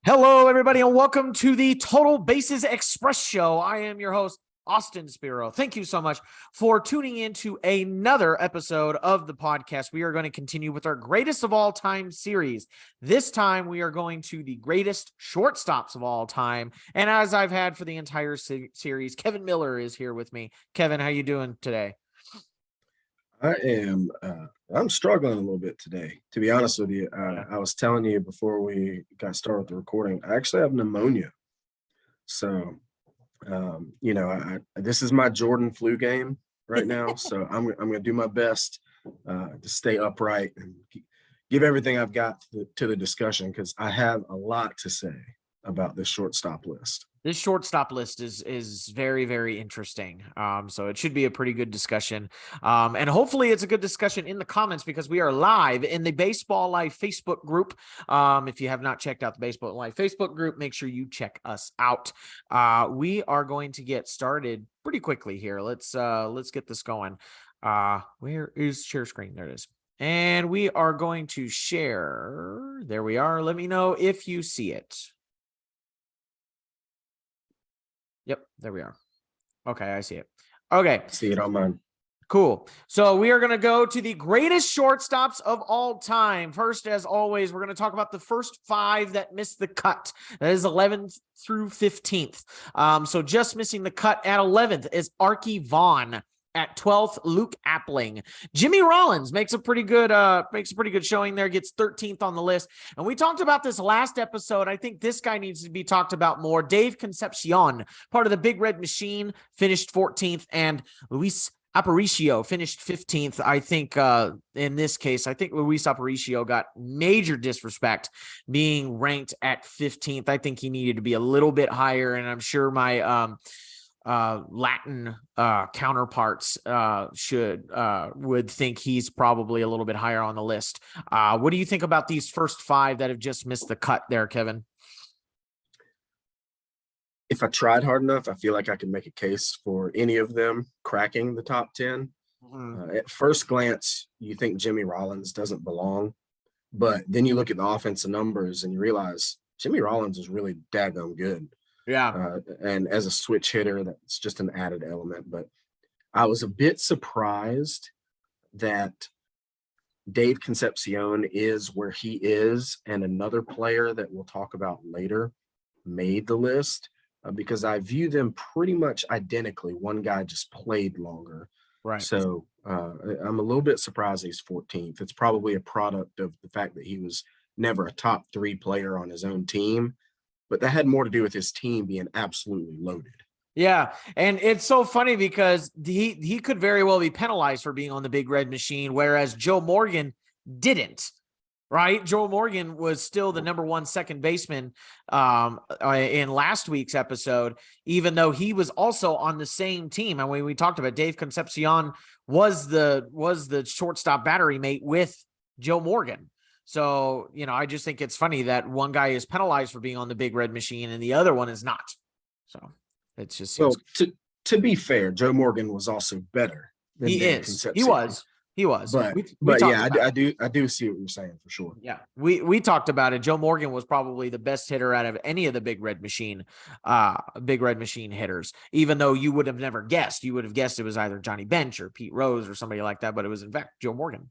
Hello, everybody, and welcome to the Total Bases Express Show. I am your host, Austin Spiro. Thank you so much for tuning in to another episode of the podcast. We are going to continue with our greatest of all time series. This time, we are going to the greatest shortstops of all time. And as I've had for the entire series, Kevin Miller is here with me. Kevin, how you doing today? I'm struggling a little bit today, to be honest with you. I was telling you before we got started with the recording, I actually have pneumonia. So, this is my Jordan flu game right now. So I'm going to do my best to stay upright and give everything I've got to the discussion, because I have a lot to say about this shortstop list. This shortstop list is very, very interesting. So it should be a pretty good discussion. And hopefully it's a good discussion in the comments, because we are live in the Baseball Life Facebook group. If you have not checked out the Baseball Life Facebook group, make sure you check us out. We are going to get started pretty quickly here. Let's get this going. Where is share screen? There it is. And we are going to share. There we are. Let me know if you see it. Yep, there we are. Okay, I see it. Okay. See it on mine. Cool. So we are going to go to the greatest shortstops of all time. First, as always, we're going to talk about the first five that missed the cut. That is 11th through 15th. So just missing the cut at 11th is Arky Vaughn. At 12th, Luke Appling. Jimmy Rollins makes a pretty good showing there, gets 13th on the list. And we talked about this last episode. I think this guy needs to be talked about more. Dave Concepcion, part of the Big Red Machine, finished 14th, and Luis Aparicio finished 15th. I think in this case, I think Luis Aparicio got major disrespect being ranked at 15th. I think he needed to be a little bit higher, and I'm sure my Latin counterparts would think he's probably a little bit higher on the list. What do you think about these first five that have just missed the cut there, Kevin? If I tried hard enough, I feel like I could make a case for any of them cracking the top 10. At first glance, you think Jimmy Rollins doesn't belong, but then you look at the offensive numbers and you realize Jimmy Rollins is really daggone good. Yeah. And as a switch hitter, that's just an added element. But I was a bit surprised that Dave Concepcion is where he is, and another player that we'll talk about later made the list, because I view them pretty much identically. One guy just played longer. Right. So I'm a little bit surprised he's 14th. It's probably a product of the fact that he was never a top 3 player on his own team. But that had more to do with his team being absolutely loaded. Yeah, and it's so funny because he could very well be penalized for being on the Big Red Machine, whereas Joe Morgan didn't, right? Joe Morgan was still the number 1 second baseman in last week's episode, even though he was also on the same team. And when we talked about Dave Concepcion was the shortstop battery mate with Joe Morgan. So, I just think it's funny that one guy is penalized for being on the Big Red Machine and the other one is not. So it's just seems. Well, to be fair, Joe Morgan was also better than Dave Concepcion. He was. But yeah, I do see what you're saying for sure. Yeah, we talked about it. Joe Morgan was probably the best hitter out of any of the Big Red Machine hitters, even though you would have never guessed. You would have guessed it was either Johnny Bench or Pete Rose or somebody like that, but it was in fact Joe Morgan.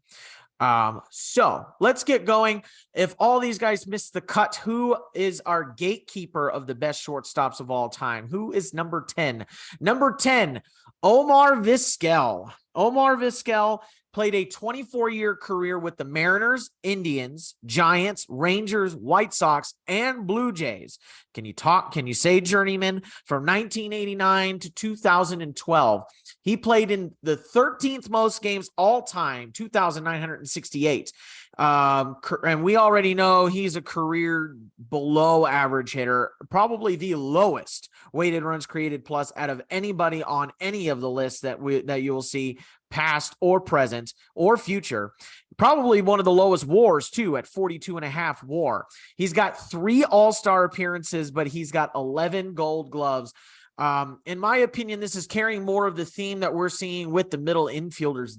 So let's get going. If all these guys missed the cut, who is our gatekeeper of the best shortstops of all time? Who is number 10? Number 10, Omar Vizquel. Omar Vizquel played a 24-year career with the Mariners, Indians, Giants, Rangers, White Sox, and Blue Jays. Can you say journeyman? From 1989 to 2012. He played in the 13th most games all time, 2,968. And we already know he's a career below average hitter, probably the lowest weighted runs created plus out of anybody on any of the lists that you will see, past or present or future. Probably one of the lowest WARs too, at 42.5 WAR. He's got 3 all-star appearances, but he's got 11 gold gloves. In my opinion, this is carrying more of the theme that we're seeing with the middle infielders,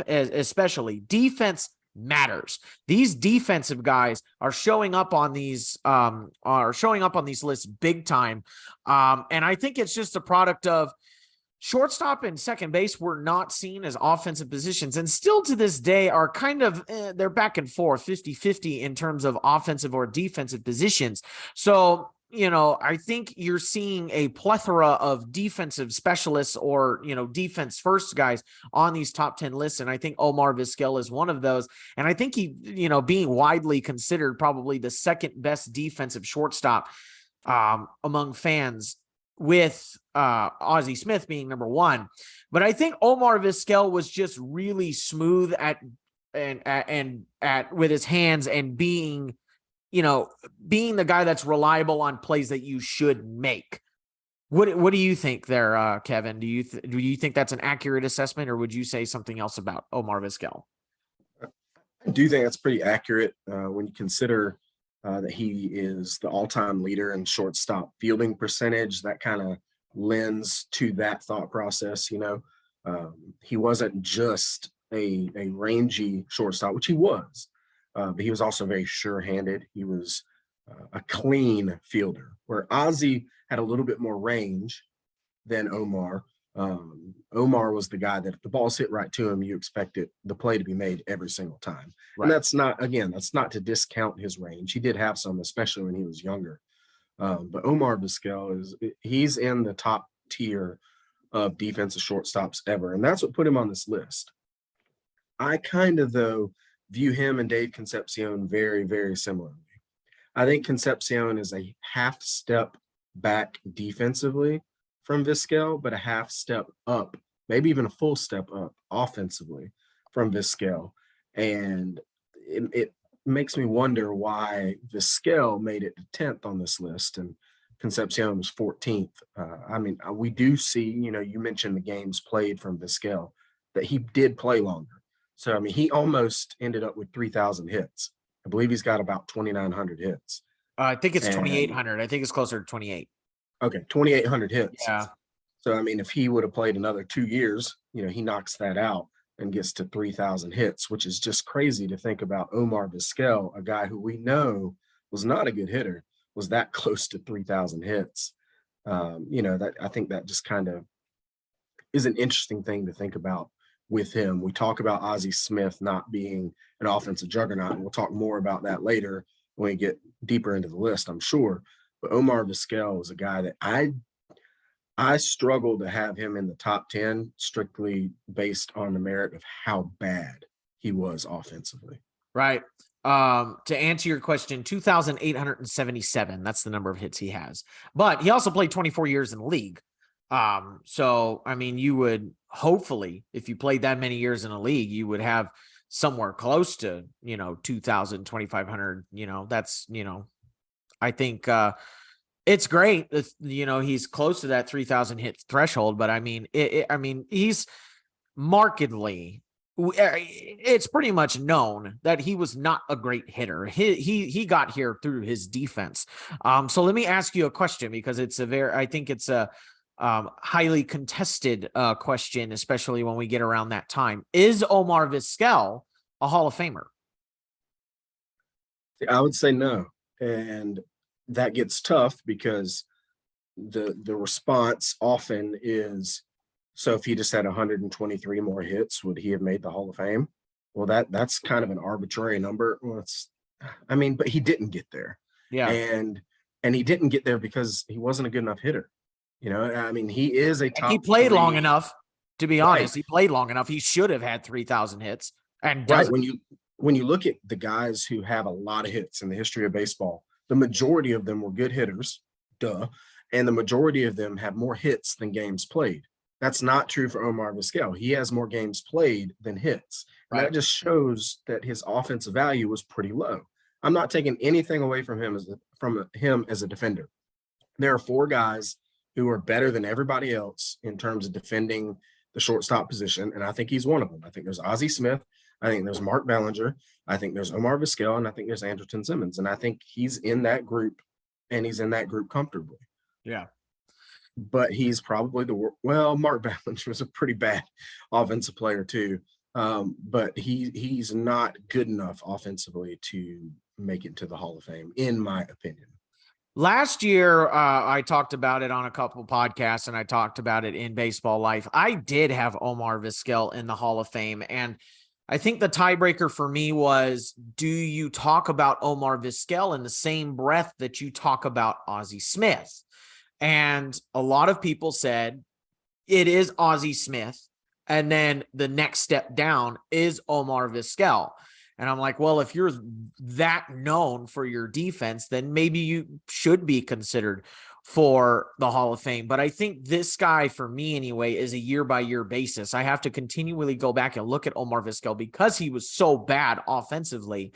especially defense matters. These defensive guys are showing up on these lists big time. And I think it's just a product of shortstop and second base were not seen as offensive positions, and still to this day are kind of, they're back and forth 50-50 in terms of offensive or defensive positions. So, I think you're seeing a plethora of defensive specialists or, defense first guys on these top 10 lists. And I think Omar Vizquel is one of those. And I think he, being widely considered probably the second best defensive shortstop among fans, with Ozzie Smith being number one. But I think Omar Vizquel was just really smooth at with his hands and being the guy that's reliable on plays that you should make. What do you think there, Kevin? Do you think that's an accurate assessment, or would you say something else about Omar Vizquel? I do think that's pretty accurate when you consider that he is the all-time leader in shortstop fielding percentage. That kind of lends to that thought process. He wasn't just a rangy shortstop, which he was, but he was also very sure-handed. He was a clean fielder, where Ozzie had a little bit more range than Omar. Omar was the guy that if the ball's hit right to him, you expect the play to be made every single time. Right. And that's not to discount his range. He did have some, especially when he was younger. But Omar Vizquel he's in the top tier of defensive shortstops ever. And that's what put him on this list. I kind of, though, view him and Dave Concepcion very, very similarly. I think Concepcion is a half step back defensively from Vizquel, but a half step up, maybe even a full step up offensively from Vizquel. And it makes me wonder why Vizquel made it to 10th on this list and Concepcion was 14th. We do see, you mentioned the games played from Vizquel, that he did play longer. So, he almost ended up with 3,000 hits. I believe he's got about 2,900 hits. I think it's 2,800. I think it's closer to 28. Okay, 2,800 hits. Yeah. So, if he would have played another 2 years, he knocks that out and gets to 3,000 hits, which is just crazy to think about. Omar Vizquel, a guy who we know was not a good hitter, was that close to 3,000 hits. That I think that just kind of is an interesting thing to think about with him. We talk about Ozzie Smith not being an offensive juggernaut, and we'll talk more about that later when we get deeper into the list, I'm sure. But Omar Vizquel was a guy that I struggle to have him in the top 10 strictly based on the merit of how bad he was offensively. Right. To answer your question, 2,877. That's the number of hits he has. But he also played 24 years in the league. So, you would hopefully, if you played that many years in a league, you would have somewhere close to, 2,000, 2,500, that's, I think, it's great. He's close to that 3,000 hit threshold, but he's markedly, it's pretty much known that he was not a great hitter. He got here through his defense. So let me ask you a question, because I think it's a highly contested question, especially when we get around that time. Is Omar Vizquel a Hall of Famer? I would say no. And that gets tough because the response often is, so if he just had 123 more hits, would he have made the Hall of Fame? Well, that's kind of an arbitrary number. Well, but he didn't get there. Yeah. And he didn't get there because he wasn't a good enough hitter. He is a top. He played long enough, to be honest. He played long enough. He should have had 3,000 hits. And when you look at the guys who have a lot of hits in the history of baseball, the majority of them were good hitters, and the majority of them have more hits than games played. That's not true for Omar Vizquel. He has more games played than hits. And that just shows that his offensive value was pretty low. I'm not taking anything away from him as a defender. There are 4 guys who are better than everybody else in terms of defending the shortstop position, and I think he's one of them. I think there's Ozzie Smith. I think there's Mark Bellinger. I think there's Omar Vizquel, and I think there's Andrelton Simmons. And I think he's in that group, and he's in that group comfortably. Yeah. But he's probably Mark Bellinger was a pretty bad offensive player too. But he's not good enough offensively to make it to the Hall of Fame, in my opinion. Last year, I talked about it on a couple podcasts, and I talked about it in Baseball Life. I did have Omar Vizquel in the Hall of Fame, and I think the tiebreaker for me was, do you talk about Omar Vizquel in the same breath that you talk about Ozzie Smith? And a lot of people said it is Ozzie Smith, and then the next step down is Omar Vizquel. And I'm like, well, if you're that known for your defense, then maybe you should be considered for the Hall of Fame. But I think this guy, for me anyway, is a year-by-year basis. I have to continually go back and look at Omar Vizquel because he was so bad offensively.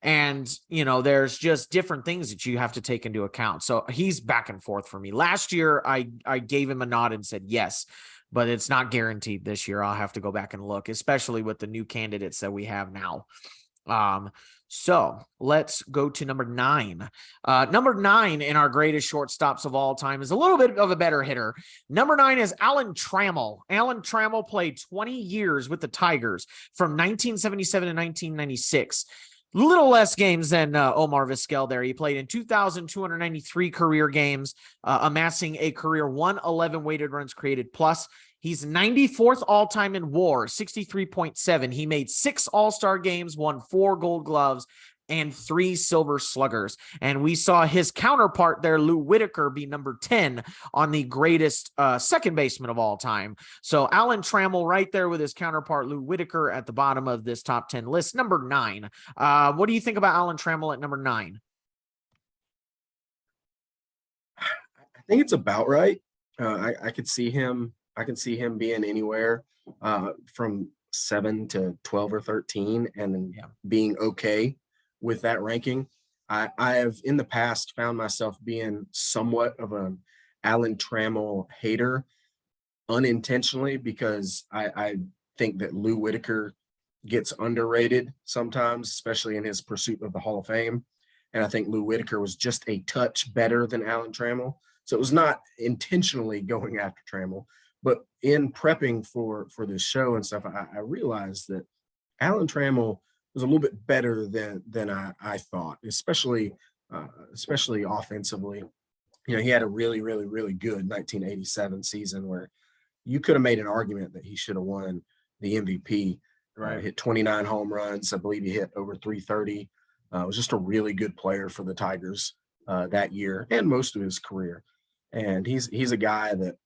And, you know, there's just different things that you have to take into account. So he's back and forth for me. Last year, I gave him a nod and said yes, but it's not guaranteed this year. I'll have to go back and look, especially with the new candidates that we have now. So let's go to number 9. Number 9 in our greatest shortstops of all time is a little bit of a better hitter. Number 9 is Alan Trammell. Alan Trammell played 20 years with the Tigers from 1977 to 1996. Little less games than Omar Vizquel there. He played in 2,293 career games, amassing a career 111 weighted runs created plus. He's 94th all-time in WAR, 63.7. He made 6 All-Star games, won 4 Gold Gloves, and 3 Silver Sluggers. And we saw his counterpart there, Lou Whitaker, be number 10 on the greatest second baseman of all time. So Alan Trammell right there with his counterpart, Lou Whitaker, at the bottom of this top 10 list. Number 9. What do you think about Alan Trammell at number 9? I think it's about right. I could see him. I can see him being anywhere from 7 to 12 or 13, and then being okay with that ranking. I have in the past found myself being somewhat of an Alan Trammell hater unintentionally, because I think that Lou Whitaker gets underrated sometimes, especially in his pursuit of the Hall of Fame. And I think Lou Whitaker was just a touch better than Alan Trammell. So it was not intentionally going after Trammell. But in prepping for this show and stuff, I realized that Alan Trammell was a little bit better than I thought, especially offensively. You know, he had a really, really, really good 1987 season where you could have made an argument that he should have won the MVP. Right, hit 29 home runs. I believe he hit over 330. Was just a really good player for the Tigers that year and most of his career. And he's a guy that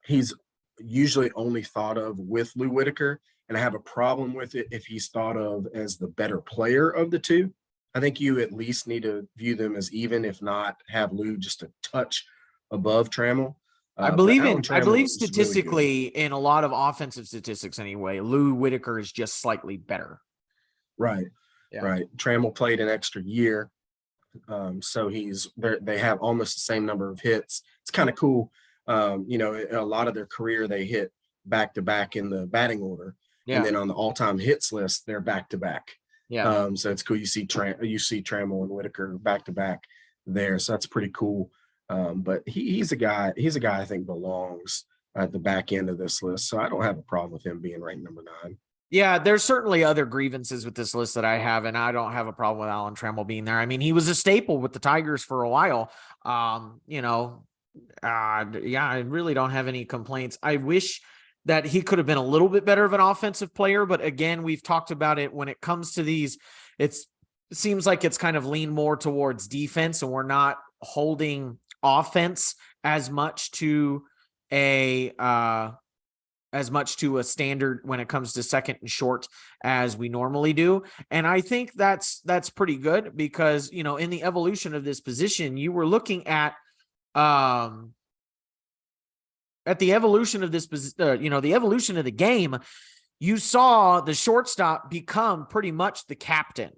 he's usually only thought of with Lou Whitaker, and I have a problem with it if he's thought of as the better player of the two. I think you at least need to view them as even, if not have Lou just a touch above Trammell. I believe statistically, really in a lot of offensive statistics anyway, Lou Whitaker is just slightly better. Right. Yeah. Right. Trammell played an extra year. So they have almost the same number of hits. It's kind of cool. You know, a lot of their career, they hit back to back in the batting order. Yeah. And then on the all-time hits list, they're back to back. Yeah. So it's cool. You see Trammell and Whitaker back to back there. So that's pretty cool. But he's a guy I think belongs at the back end of this list. So I don't have a problem with him being ranked number 9. Yeah, there's certainly other grievances with this list that I have, and I don't have a problem with Alan Trammell being there. I mean, he was a staple with the Tigers for a while. You know, yeah, I really don't have any complaints. I wish that he could have been a little bit better of an offensive player, but again, we've talked about it when it comes to these, it seems like it's kind of leaned more towards defense, and we're not holding offense as much to a standard when it comes to second and short as we normally do. And I think that's pretty good, because, you know, in the evolution of this position, you were looking at the evolution of this, the evolution of the game. You saw the shortstop become pretty much the captain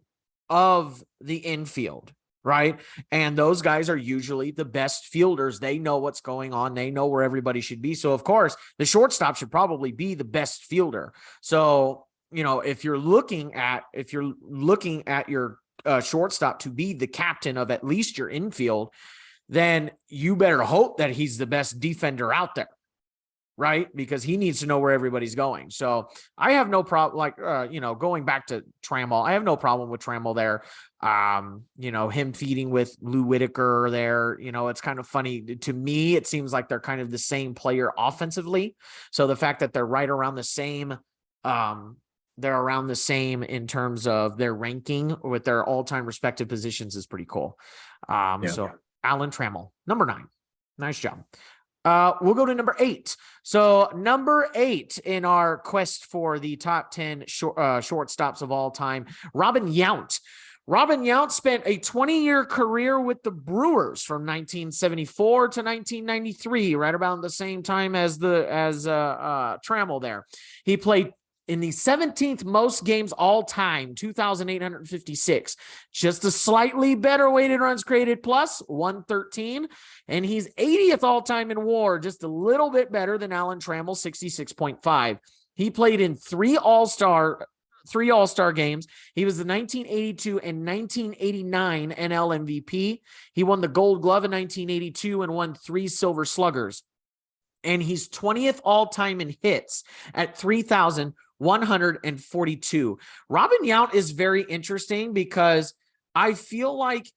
of the infield, right? And those guys are usually the best fielders. They know what's going on. They know where everybody should be. So of course, the shortstop should probably be the best fielder. So, you know, if you're looking at your shortstop to be the captain of at least your infield, then you better hope that he's the best defender out there. right? Because he needs to know where everybody's going. So I have no problem, like, going back to Trammell, I have no problem with Trammell there. Him feeding with Lou Whitaker there, it's kind of funny to me. It seems like they're kind of the same player offensively. So the fact that they're right around the same, they're around the same in terms of their ranking with their all-time respective positions is pretty cool. So Alan Trammell, number 9. Nice job. We'll go to number 8. So number 8 in our quest for the top 10 shortstops of all time, Robin Yount. Robin Yount spent a 20-year career with the Brewers from 1974 to 1993, right around the same time as Trammell there. He played in the 17th most games all time, 2,856, just a slightly better weighted runs created plus, 113. And he's 80th all time in WAR, just a little bit better than Alan Trammell, 66.5. He played in 3 All-Star games. He was the 1982 and 1989 NL MVP. He won the Gold Glove in 1982 and won 3 Silver Sluggers. And he's 20th all-time in hits at 3,142. Robin Yount is very interesting because I felt like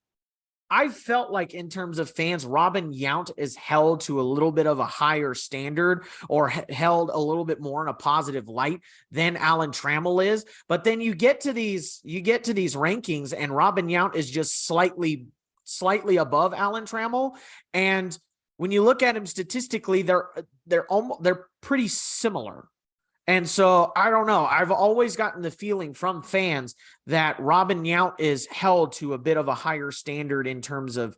in terms of fans, Robin Yount is held to a little bit of a higher standard or held a little bit more in a positive light than Alan Trammell is. But then you get to these rankings and Robin Yount is just slightly above Alan Trammell. And when you look at him statistically, they're pretty similar. And so I don't know. I've always gotten the feeling from fans that Robin Yount is held to a bit of a higher standard in terms of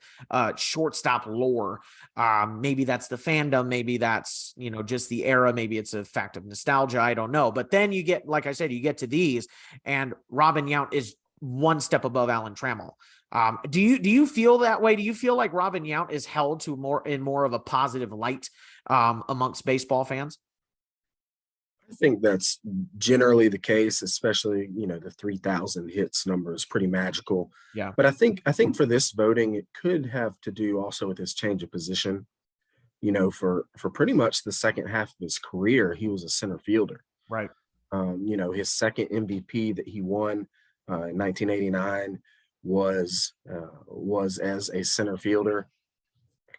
shortstop lore. Maybe that's the fandom. Maybe that's, just the era. Maybe it's a fact of nostalgia. I don't know. But then you get, like I said, you get to these and Robin Yount is one step above Alan Trammell. Do you feel that way? Do you feel like Robin Yount is held to more of a positive light amongst baseball fans? I think that's generally the case, especially, the 3,000 hits number is pretty magical. Yeah. But I think for this voting, it could have to do also with his change of position. For pretty much the second half of his career, he was a center fielder. Right. His second MVP that he won in 1989 was as a center fielder.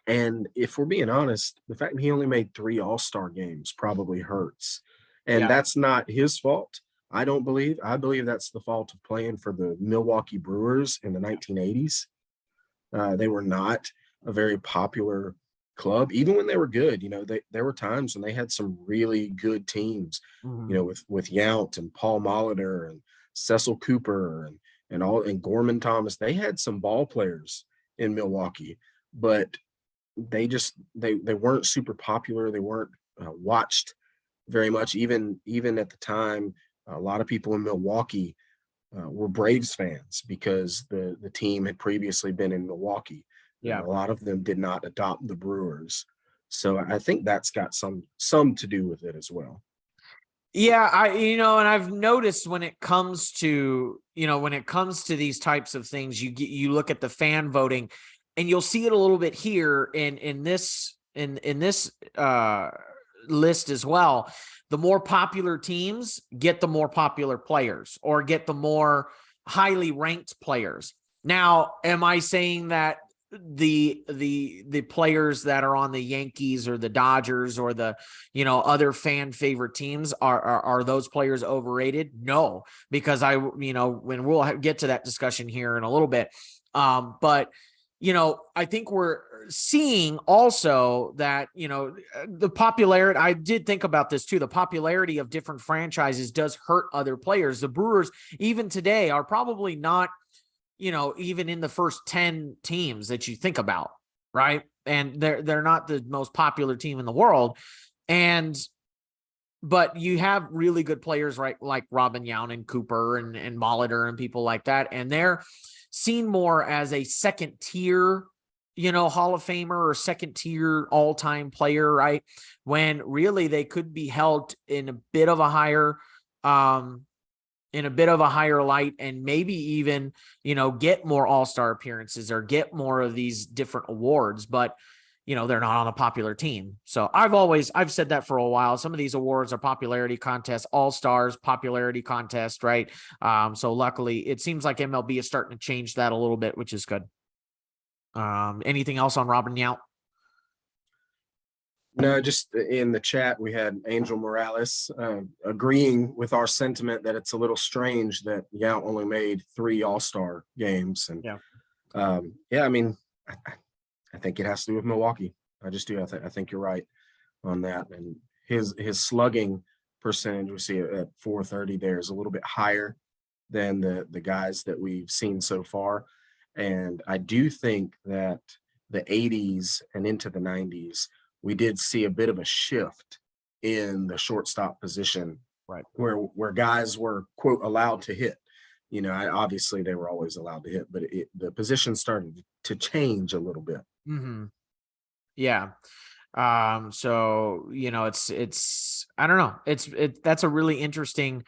And if we're being honest, the fact that he only made 3 All-Star games probably hurts. And that's not his fault. I don't believe. I believe that's the fault of playing for the Milwaukee Brewers in the 1980s. They were not a very popular club, even when they were good. There were times when they had some really good teams. Mm-hmm. With Yount and Paul Molitor and Cecil Cooper and Gorman Thomas. They had some ball players in Milwaukee, but they weren't super popular. They weren't watched very much. Even at the time, a lot of people in Milwaukee were Braves fans because the team had previously been in Milwaukee. Yeah. A lot of them did not adopt the Brewers. So I think that's got some to do with it as well. Yeah, and I've noticed when it comes to these types of things, you look at the fan voting and you'll see it a little bit here in this list as well. The more popular teams get the more popular players or get the more highly ranked players. Now, am I saying that the players that are on the Yankees or the Dodgers or the other fan favorite teams are those players overrated? No, because when we'll get to that discussion here in a little bit, but I think we're seeing also that the popularity, I did think about this too, the popularity of different franchises does hurt other players. The Brewers even today are probably not even in the first 10 teams that you think about, right? And they're not the most popular team in the world. But you have really good players, right? Like Robin Yount and Cooper and Molitor and people like that. And they're seen more as a second tier, Hall of Famer or second tier all-time player, right? When really they could be held in a bit of a higher, light and maybe even, get more all-star appearances or get more of these different awards. But, they're not on a popular team. So I've said that for a while. Some of these awards are popularity contests, all-stars popularity contest, right? So luckily it seems like MLB is starting to change that a little bit, which is good. Anything else on Robin Yount? No, just in the chat, we had Angel Morales agreeing with our sentiment that it's a little strange that Yount only made 3 All-Star games. And I mean, I think it has to do with Milwaukee. I just do. I think you're right on that. And his slugging percentage, we see it at 430 there, is a little bit higher than the guys that we've seen so far. And I do think that the 80s and into the 90s, we did see a bit of a shift in the shortstop position, right, where guys were, quote, allowed to hit. Obviously they were always allowed to hit, but the position started to change a little bit. Mm-hmm. Yeah. So, it's, I don't know. That's a really interesting,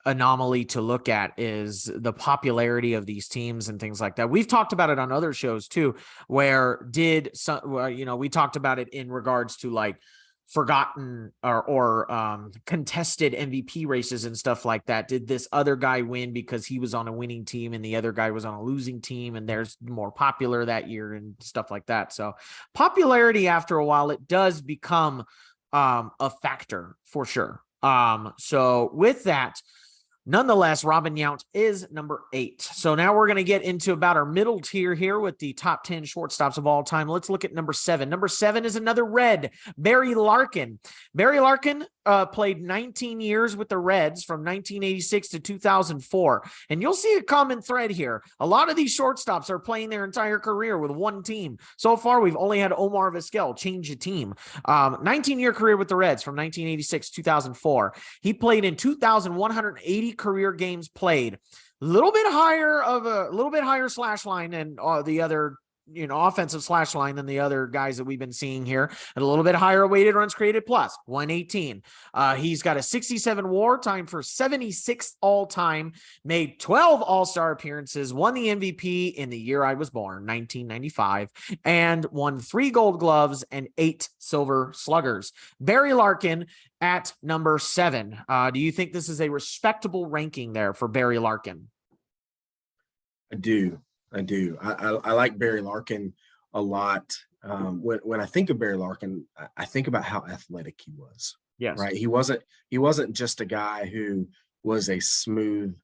anomaly to look at, is the popularity of these teams and things like that. We've talked about it on other shows too, where we talked about it in regards to like forgotten or contested MVP races and stuff like that. Did this other guy win because he was on a winning team and the other guy was on a losing team and there's more popular that year and stuff like that? So popularity, after a while, it does become a factor for sure. So with that, nonetheless, Robin Yount is number 8. So now we're going to get into about our middle tier here with the top 10 shortstops of all time. Let's look at number 7. Number 7 is another Red, Barry Larkin. Barry Larkin played 19 years with the Reds from 1986 to 2004. And you'll see a common thread here. A lot of these shortstops are playing their entire career with one team. So far, we've only had Omar Vizquel change a team. 19-year career with the Reds from 1986 to 2004. He played in 2,180 career games played. A little bit higher slash line than the other, offensive slash line than the other guys that we've been seeing here, and a little bit higher weighted runs created plus 118. He's got a 67 WAR, time for 76 all time, made 12 all-star appearances, won the MVP in the year I was born, 1995, and won 3 Gold Gloves and 8 Silver Sluggers. Barry Larkin at number 7. Do you think this is a respectable ranking there for Barry Larkin? I do. I like Barry Larkin a lot. When I think of Barry Larkin, I think about how athletic he was. Yes. Right. He wasn't just a guy who was a smooth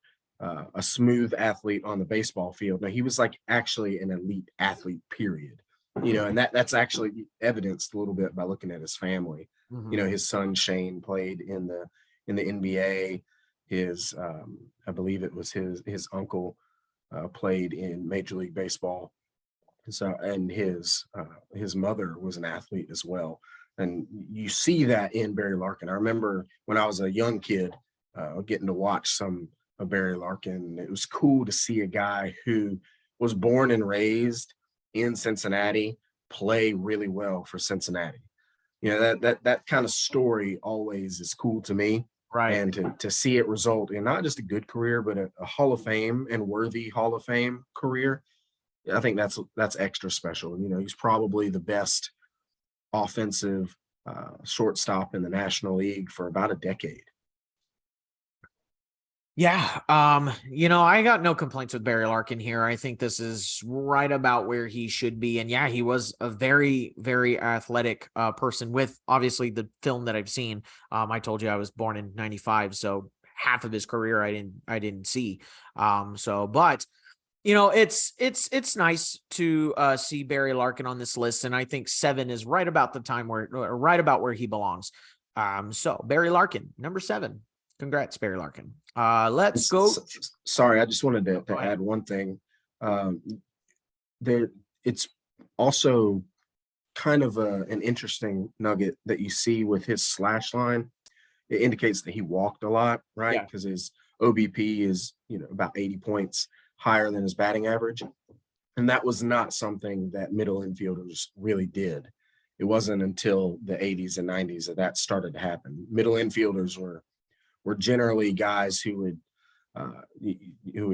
athlete on the baseball field. No, he was like actually an elite athlete, period. And that's actually evidenced a little bit by looking at his family. Mm-hmm. His son Shane played in the NBA. His I believe it was his uncle played in Major League Baseball. So, and his mother was an athlete as well. And you see that in Barry Larkin. I remember when I was a young kid getting to watch some of Barry Larkin. It was cool to see a guy who was born and raised in Cincinnati play really well for Cincinnati. That kind of story always is cool to me. Right. And to see it result in not just a good career, but a Hall of Fame and worthy Hall of Fame career, I think that's extra special. He's probably the best offensive shortstop in the National League for about a decade. Yeah. I got no complaints with Barry Larkin here. I think this is right about where he should be. And yeah, he was a very, very athletic person with obviously the film that I've seen. I told you I was born in 95. So half of his career I didn't see. But it's nice to see Barry Larkin on this list. And I think 7 is right about the time right about where he belongs. So Barry Larkin, number 7. Congrats, Barry Larkin. Let's go. Sorry, I just wanted to add one thing. It's also kind of an interesting nugget that you see with his slash line. It indicates that he walked a lot, right? Because his OBP is about 80 points higher than his batting average, and that was not something that middle infielders really did. It wasn't until the 80s and 90s that started to happen. Middle infielders were generally guys who would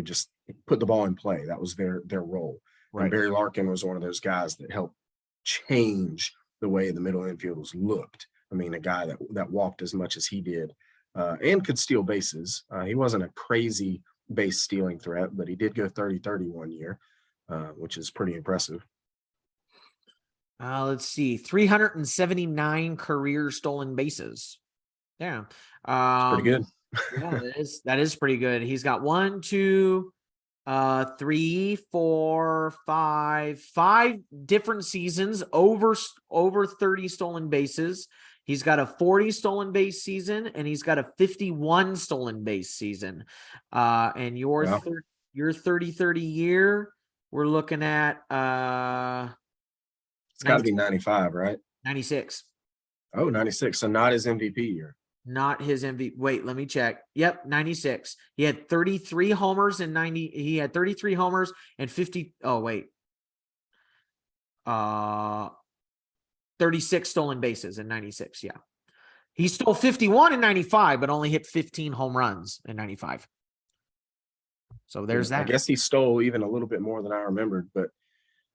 just put the ball in play. That was their role. Right. And Barry Larkin was one of those guys that helped change the way the middle infielders looked. I mean, a guy that walked as much as he did and could steal bases. He wasn't a crazy base stealing threat, but he did go 30-30 one year, which is pretty impressive. Let's see, 379 career stolen bases. Yeah. It's pretty good. Yeah, that is pretty good. He's got 1, 2, 3, 4, 5 different seasons over 30 stolen bases. He's got a 40 stolen base season, and he's got a 51 stolen base season. And your 30-30 year, we're looking at it's got to be 95, right? 96. Oh, 96. So not his MVP year. Not his MVP. Wait, let me check. Yep, 96. He had 33 homers and 90. He had 33 homers and 50. Oh, wait. 36 stolen bases in 96. Yeah. He stole 51 in 95, but only hit 15 home runs in 95. So there's that. I guess he stole even a little bit more than I remembered, but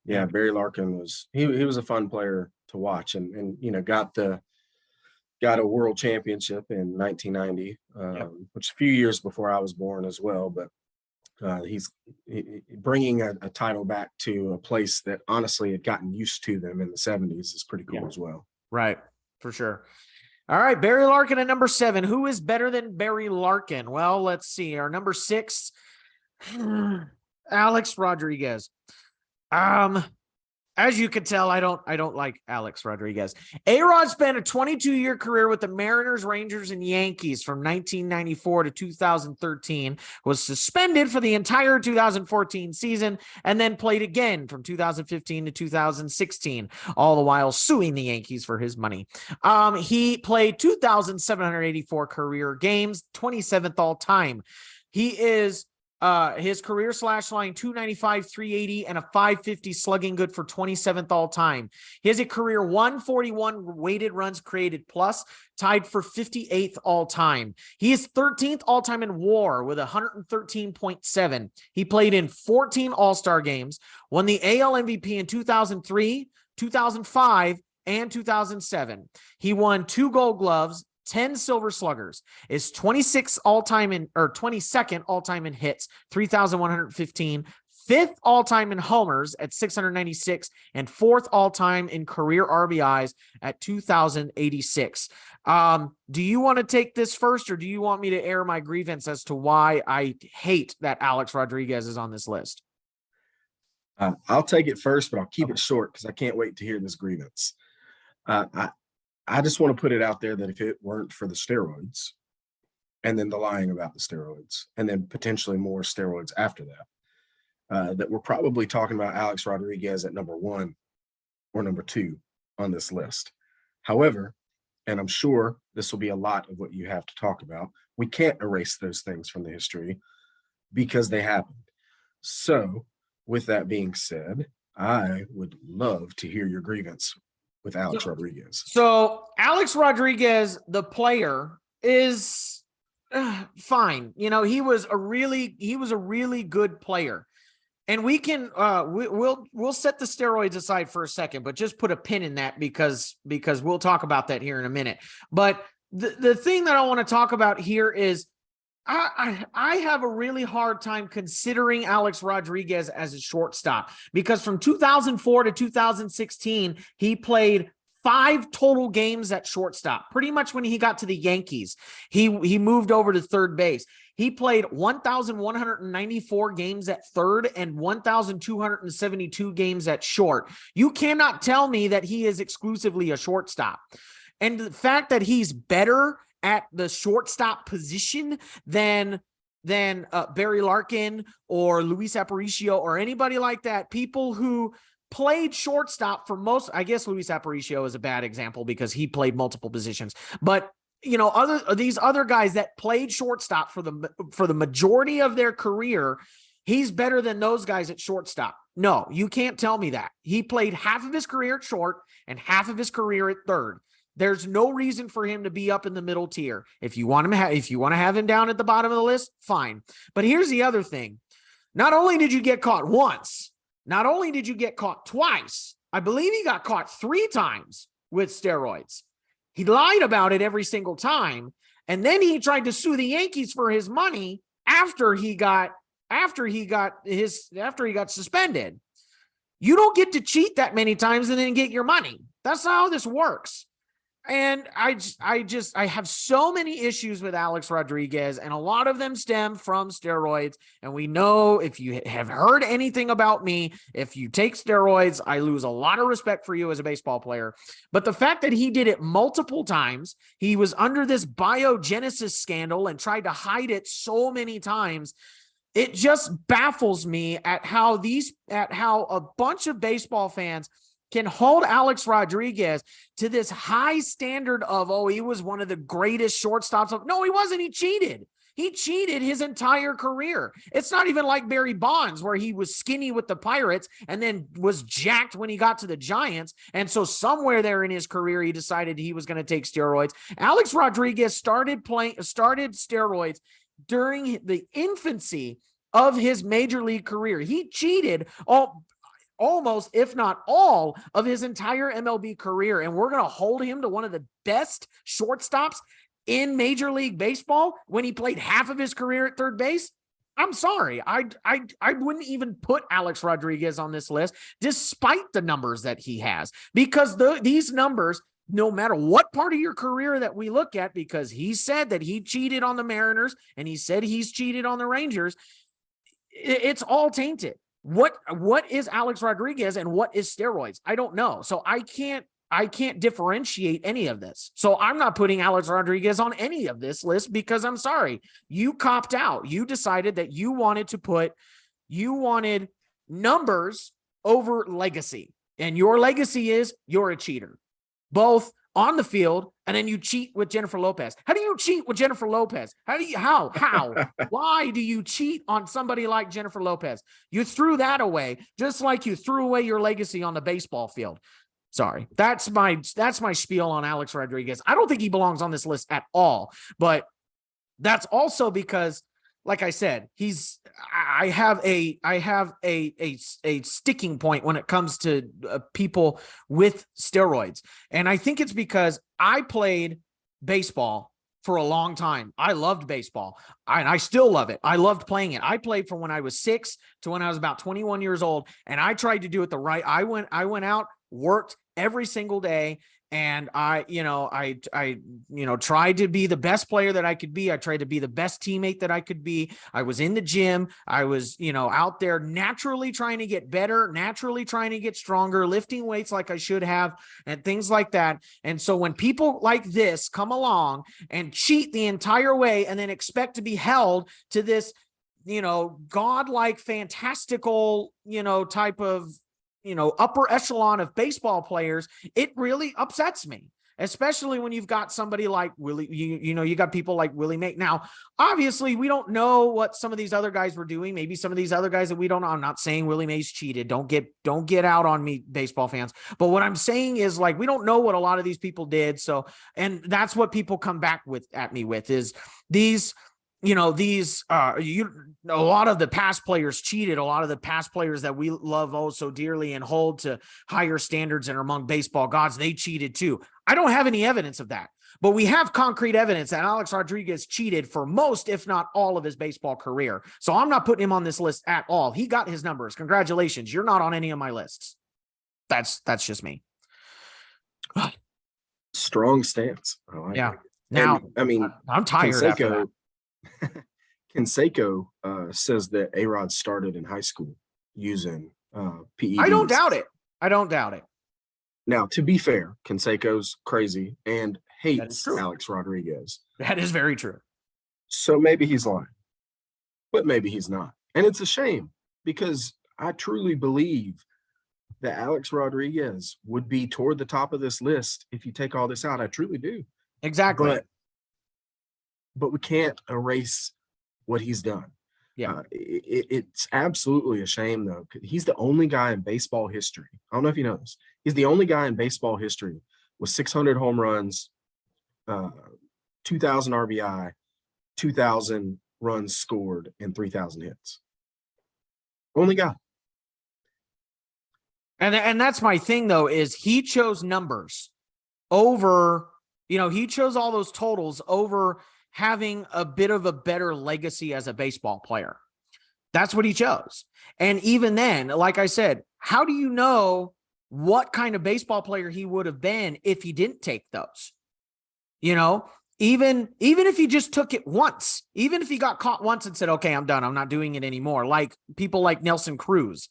yeah, Barry Larkin was he was a fun player to watch, and got a world championship in 1990, which a few years before I was born as well. But he's bringing a title back to a place that honestly had gotten used to them in the 70s is pretty cool as well. Right, for sure. All right, Barry Larkin at number 7. Who is better than Barry Larkin? Well, let's see. Our number 6, Alex Rodriguez. As you can tell, I don't like Alex Rodriguez. A-Rod spent a 22-year career with the Mariners, Rangers, and Yankees from 1994 to 2013, was suspended for the entire 2014 season, and then played again from 2015 to 2016, all the while suing the Yankees for his money. He played 2,784 career games, 27th all time. He is his career slash line 295, 380, and a 550 slugging good for 27th all time. He has a career 141 weighted runs created plus, tied for 58th all time. He is 13th all time in WAR with 113.7. He played in 14 All-Star games, won the AL MVP in 2003, 2005, and 2007. He won 2 Gold Gloves, 10 Silver Sluggers, is 26th all-time in, or 22nd all-time in hits, 3,115, 5th all-time in homers at 696, and 4th all-time in career RBIs at 2,086. Do you want to take this first, or do you want me to air my grievance as to why I hate that Alex Rodriguez is on this list? I'll take it first, but I'll keep it short because I can't wait to hear this grievance. I just want to put it out there that if it weren't for the steroids and then the lying about the steroids and then potentially more steroids after that, that we're probably talking about Alex Rodriguez at number 1 or number 2 on this list. However, and I'm sure this will be a lot of what you have to talk about, we can't erase those things from the history because they happened. So with that being said, I would love to hear your grievance with Alex Rodriguez. So Alex Rodriguez, the player, is fine. He was a really good player. And we can we'll set the steroids aside for a second, but just put a pin in that because we'll talk about that here in a minute. But the thing that I want to talk about here is I have a really hard time considering Alex Rodriguez as a shortstop because from 2004 to 2016, he played 5 total games at shortstop. Pretty much when he got to the Yankees, he moved over to third base. He played 1,194 games at third and 1,272 games at short. You cannot tell me that he is exclusively a shortstop. And the fact that he's better at the shortstop position than Barry Larkin or Luis Aparicio or anybody like that, people who played shortstop for most, I guess Luis Aparicio is a bad example because he played multiple positions, but these other guys that played shortstop for the majority of their career, he's better than those guys at shortstop. No, you can't tell me that. He played half of his career at short and half of his career at third. There's no reason for him to be up in the middle tier. If you want to have him down at the bottom of the list, fine. But here's the other thing. Not only did you get caught once, not only did you get caught twice, I believe he got caught 3 times with steroids. He lied about it every single time. And then he tried to sue the Yankees for his money after he got suspended. You don't get to cheat that many times and then get your money. That's not how this works. And I have so many issues with Alex Rodriguez, and a lot of them stem from steroids. And we know, if you have heard anything about me, if you take steroids, I lose a lot of respect for you as a baseball player. But the fact that he did it multiple times, he was under this biogenesis scandal and tried to hide it so many times. It just baffles me at how a bunch of baseball fans can hold Alex Rodriguez to this high standard of, oh, he was one of the greatest shortstops. No, he wasn't. He cheated. He cheated his entire career. It's not even like Barry Bonds, where he was skinny with the Pirates and then was jacked when he got to the Giants. And so somewhere there in his career, he decided he was going to take steroids. Alex Rodriguez started steroids during the infancy of his major league career. He cheated almost, if not all, of his entire MLB career. And we're going to hold him to one of the best shortstops in Major League Baseball when he played half of his career at third base. I'm sorry. I wouldn't even put Alex Rodriguez on this list, despite the numbers that he has, because these numbers, no matter what part of your career that we look at, because he said that he cheated on the Mariners and he said he's cheated on the Rangers, it's all tainted. What is Alex Rodriguez and what is steroids? I don't know. So I can't differentiate any of this. So I'm not putting Alex Rodriguez on any of this list, because I'm sorry, you copped out. You decided that you wanted numbers over legacy, and your legacy is you're a cheater, both on the field, and then you cheat with Jennifer Lopez. How do you cheat with Jennifer Lopez? How? Why do you cheat on somebody like Jennifer Lopez? You threw that away, just like you threw away your legacy on the baseball field. Sorry. That's my spiel on Alex Rodriguez. I don't think he belongs on this list at all, but that's also because, like I said, I have a sticking point when it comes to people with steroids. And I think it's because I played baseball for a long time. I loved baseball, and I still love it. I loved playing it. I played from when I was 6 to when I was about 21 years old. And I tried to do it the right. I went out, worked every single day. And I tried to be the best player that I could be. I tried to be the best teammate that I could be. I was in the gym. I was, out there naturally trying to get better, naturally trying to get stronger, lifting weights like I should have, and things like that. And so when people like this come along and cheat the entire way and then expect to be held to this, godlike, fantastical, type of, upper echelon of baseball players, it really upsets me, especially when you've got somebody like Willie, you got people like Willie Mays. Now, obviously, we don't know what some of these other guys were doing. Maybe some of these other guys that we don't know. I'm not saying Willie Mays cheated. Don't get out on me, baseball fans. But what I'm saying is, like, we don't know what a lot of these people did. So, and that's what people come back at me with is these, a lot of the past players cheated. A lot of the past players that we love oh so dearly and hold to higher standards and are among baseball gods, they cheated too. I don't have any evidence of that, but we have concrete evidence that Alex Rodriguez cheated for most, if not all, of his baseball career. So I'm not putting him on this list at all. He got his numbers. Congratulations. You're not on any of my lists. That's just me. Strong stance. I like Yeah. it. Now, And, I mean, I'm tired after that. Canseco says that A-Rod started in high school using PEDs. I don't doubt it. Now, to be fair, Canseco's crazy and That is hates true. Alex Rodriguez. That is very true. So maybe he's lying, but maybe he's not. And it's a shame, because I truly believe that Alex Rodriguez would be toward the top of this list if you take all this out. I truly do. Exactly. But we can't erase what he's done. Yeah. It's absolutely a shame, though. He's the only guy in baseball history. I don't know if you know this. He's the only guy in baseball history with 600 home runs, 2,000 RBI, 2,000 runs scored, and 3,000 hits. Only guy. And that's my thing though, is he chose numbers over, he chose all those totals over having a bit of a better legacy as a baseball player. That's what he chose. And even then, like I said, how do you know what kind of baseball player he would have been if he didn't take those? Even if he just took it once, even if he got caught once and said, okay, I'm done, I'm not doing it anymore. Like people like Nelson Cruz,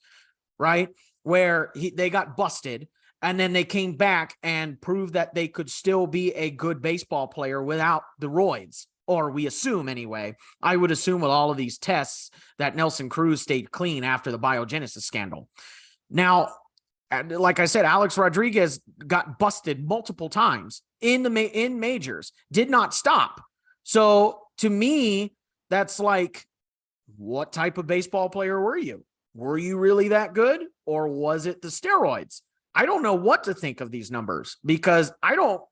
right? Where they got busted and then they came back and proved that they could still be a good baseball player without the roids. Or we assume anyway. I would assume with all of these tests that Nelson Cruz stayed clean after the biogenesis scandal. Now, like I said, Alex Rodriguez got busted multiple times in majors, did not stop. So to me, that's like, what type of baseball player were you? Were you really that good, or was it the steroids? I don't know what to think of these numbers because I don't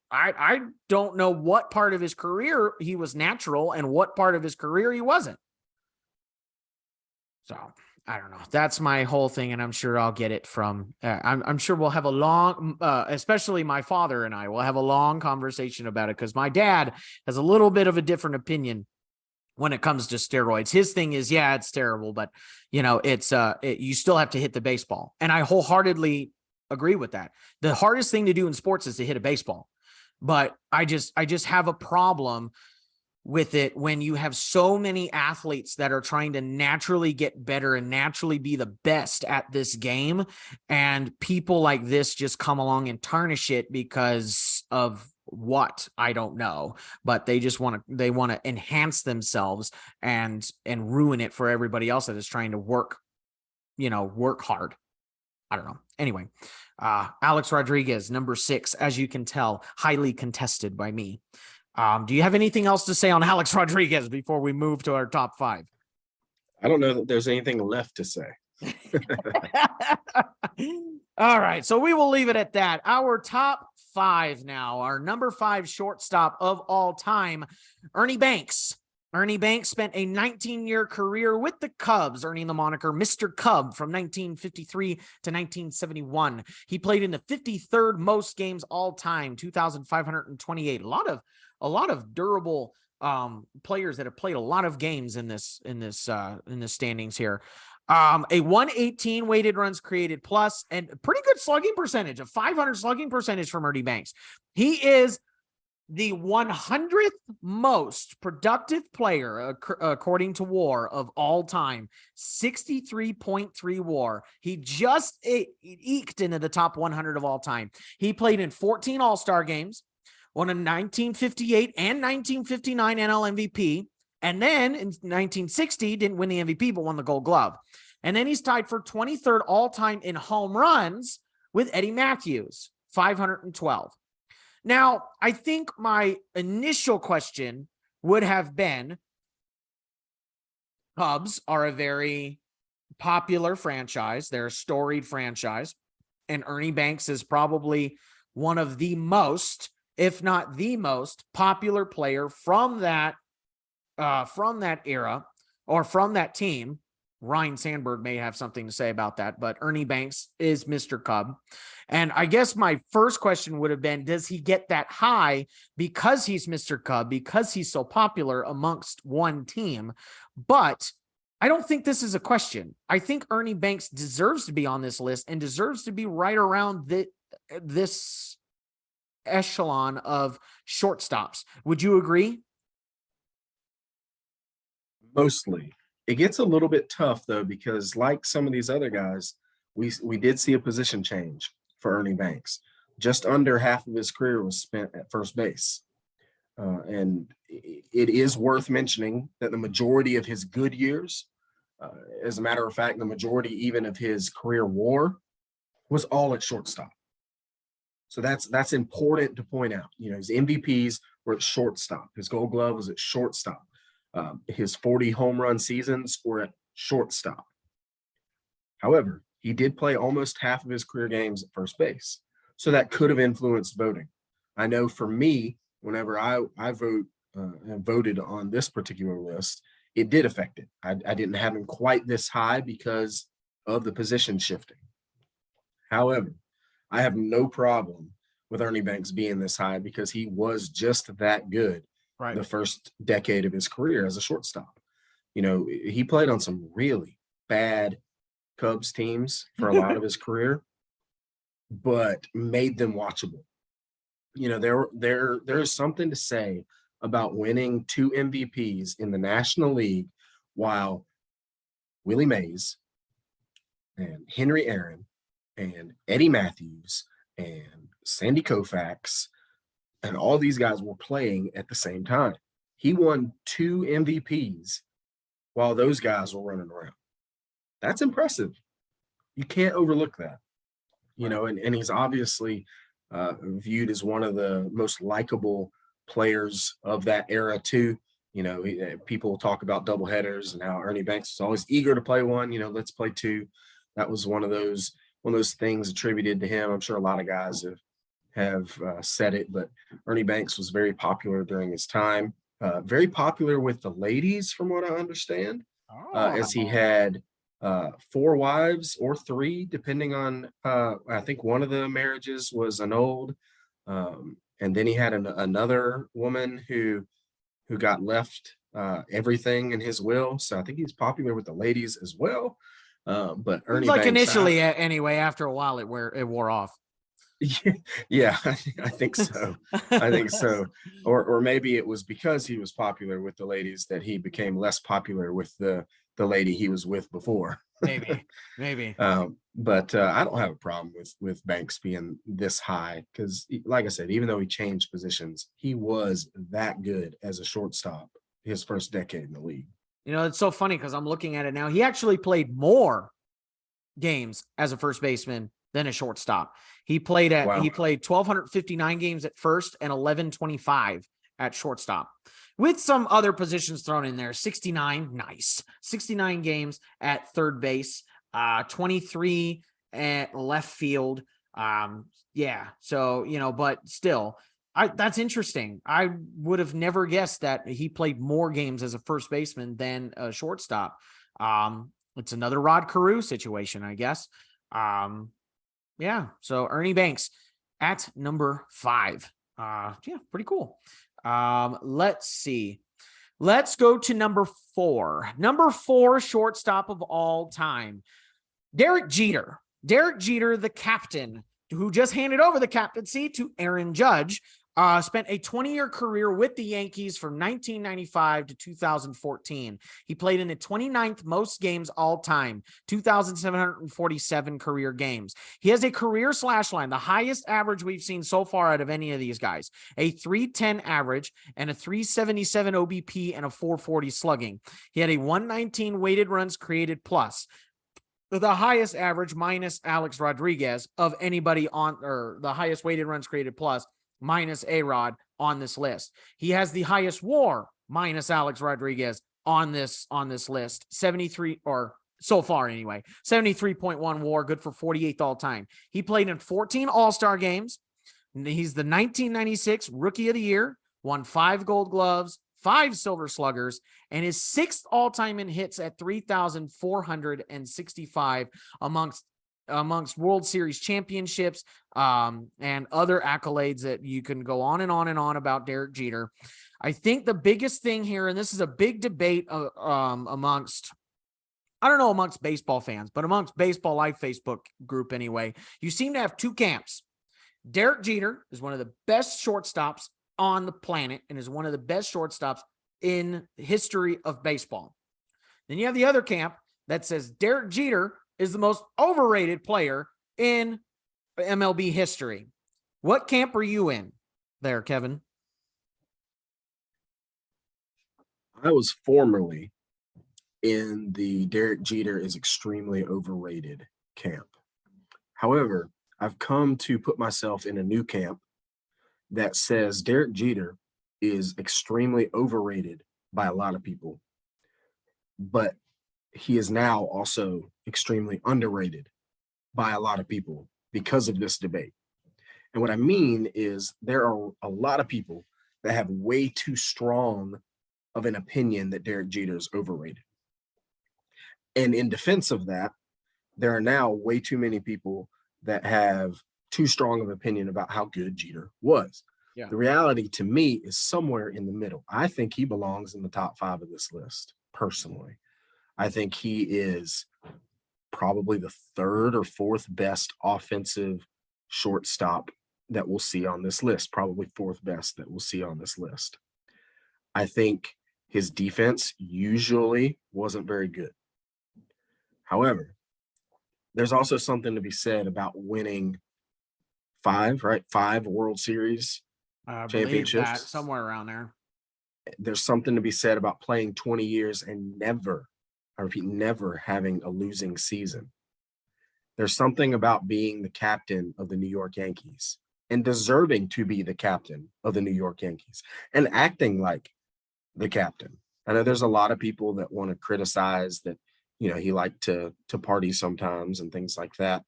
know what part of his career he was natural and what part of his career he wasn't. So I don't know. That's my whole thing, and I'm sure I'll get it from. I'm sure we'll have a long, especially my father and I will have a long conversation about it because my dad has a little bit of a different opinion when it comes to steroids. His thing is, yeah, it's terrible, but it's you still have to hit the baseball, and I wholeheartedly agree with that. The hardest thing to do in sports is to hit a baseball, but I just have a problem with it when you have so many athletes that are trying to naturally get better and naturally be the best at this game, and people like this just come along and tarnish it because of what I don't know, but they just want to enhance themselves and ruin it for everybody else that is trying to work hard. I don't know. Anyway, Alex Rodriguez, number 6, as you can tell, highly contested by me. Do you have anything else to say on Alex Rodriguez before we move to our top 5? I don't know that there's anything left to say. All right, so we will leave it at that. Our top 5 now, our number 5 shortstop of all time, Ernie Banks. Ernie Banks spent a 19-year career with the Cubs, earning the moniker Mr. Cub from 1953 to 1971. He played in the 53rd most games all time, 2,528. A lot of durable players that have played a lot of games in this standings here. A 118 weighted runs created plus, and a pretty good slugging percentage, a 500 slugging percentage from Ernie Banks. He is the 100th most productive player, according to WAR, of all time, 63.3 WAR. He just eked into the top 100 of all time. He played in 14 All-Star games, won a 1958 and 1959 NL MVP, and then in 1960 didn't win the MVP but won the Gold Glove. And then he's tied for 23rd all-time in home runs with Eddie Matthews, 512. Now, I think my initial question would have been, Cubs are a very popular franchise. They're a storied franchise, and Ernie Banks is probably one of the most, if not the most, popular player from that era or from that team. Ryan Sandberg may have something to say about that, but Ernie Banks is Mr. Cub. And I guess my first question would have been, does he get that high because he's Mr. Cub, because he's so popular amongst one team? But I don't think this is a question. I think Ernie Banks deserves to be on this list and deserves to be right around this echelon of shortstops. Would you agree? Mostly. It gets a little bit tough though, because like some of these other guys, we did see a position change for Ernie Banks. Just under half of his career was spent at first base. And it is worth mentioning that the majority of his good years, as a matter of fact, the majority even of his career WAR was all at shortstop. So that's important to point out. His MVPs were at shortstop. His Gold Glove was at shortstop. His 40 home run seasons were at shortstop. However, he did play almost half of his career games at first base. So that could have influenced voting. I know for me, whenever I voted on this particular list, it did affect it. I didn't have him quite this high because of the position shifting. However, I have no problem with Ernie Banks being this high because he was just that good Right. the first decade of his career as a shortstop. You know, he played on some really bad Cubs teams for a lot of his career, but made them watchable. You know, there's something to say about winning 2 MVPs in the National League while Willie Mays and Henry Aaron and Eddie Matthews and Sandy Koufax and all these guys were playing at the same time. He won 2 MVPs while those guys were running around. That's impressive. You can't overlook that. You know, and he's obviously viewed as one of the most likable players of that era too. You know, people talk about double headers and how Ernie Banks was always eager to play one. You know, let's play two. That was one of those things attributed to him. I'm sure a lot of guys have said it, but Ernie Banks was very popular during his time. Very popular with the ladies, from what I understand, as he had 4 wives or 3, depending on. I think one of the marriages was annulled, and then he had another woman who got left everything in his will. So I think he's popular with the ladies as well. But Ernie Like Banks, initially, anyway, after a while, it wore off. yeah, I think so. I think so. Or maybe it was because he was popular with the ladies that he became less popular with the lady he was with before. Maybe. But I don't have a problem with Banks being this high because, like I said, even though he changed positions, he was that good as a shortstop his first decade in the league. You know, it's so funny because I'm looking at it now. He actually played more games as a first baseman than a shortstop. He played 1,259 games at first and 1,125 at shortstop, with some other positions thrown in there. 69, nice. 69 games at third base, 23 at left field. Yeah. So, you know, but still, that's interesting. I would have never guessed that he played more games as a first baseman than a shortstop. It's another Rod Carew situation, I guess. Yeah. So Ernie Banks at number 5. Yeah, pretty cool. Let's see. Let's go to number 4. Number 4 shortstop of all time, Derek Jeter. Derek Jeter, the captain, who just handed over the captaincy to Aaron Judge, spent a 20-year career with the Yankees from 1995 to 2014. He played in the 29th most games all time, 2,747 career games. He has a career slash line, the highest average we've seen so far out of any of these guys, a 310 average and a 377 OBP and a 440 slugging. He had a 119 weighted runs created plus, the highest average minus Alex Rodriguez of anybody on, or the highest weighted runs created plus minus A-Rod on this list. He has the highest WAR minus Alex Rodriguez on this list, 73, or so far anyway, 73.1 WAR, good for 48th all time. He played in 14 All-Star games. He's the 1996 Rookie of the Year, won 5 Gold Gloves, 5 Silver Sluggers, and his 6th all-time in hits at 3,465 amongst World Series championships, and other accolades that you can go on and on and on about Derek Jeter. I think the biggest thing here, and this is a big debate amongst, I don't know amongst baseball fans, but amongst Baseball Life Facebook group anyway, you seem to have 2 camps. Derek Jeter is one of the best shortstops on the planet and is one of the best shortstops in history of baseball. Then you have the other camp that says Derek Jeter is the most overrated player in MLB history. What camp are you in there, Kevin? I was formerly in the Derek Jeter is extremely overrated camp. However, I've come to put myself in a new camp that says Derek Jeter is extremely overrated by a lot of people, but he is now also extremely underrated by a lot of people because of this debate. And what I mean is there are a lot of people that have way too strong of an opinion that Derek Jeter is overrated. And in defense of that, there are now way too many people that have too strong of an opinion about how good Jeter was. Yeah. The reality to me is somewhere in the middle. I think he belongs in the top 5 of this list, personally. I think he is probably the 3rd or 4th best offensive shortstop that we'll see on this list, probably 4th best that we'll see on this list. I think his defense usually wasn't very good. However, there's also something to be said about winning 5 World Series I believe that championships. somewhere around there. There's something to be said about playing 20 years and never, I repeat, never having a losing season. There's something about being the captain of the New York Yankees and deserving to be the captain of the New York Yankees and acting like the captain. I know there's a lot of people that want to criticize that, he liked to party sometimes and things like that.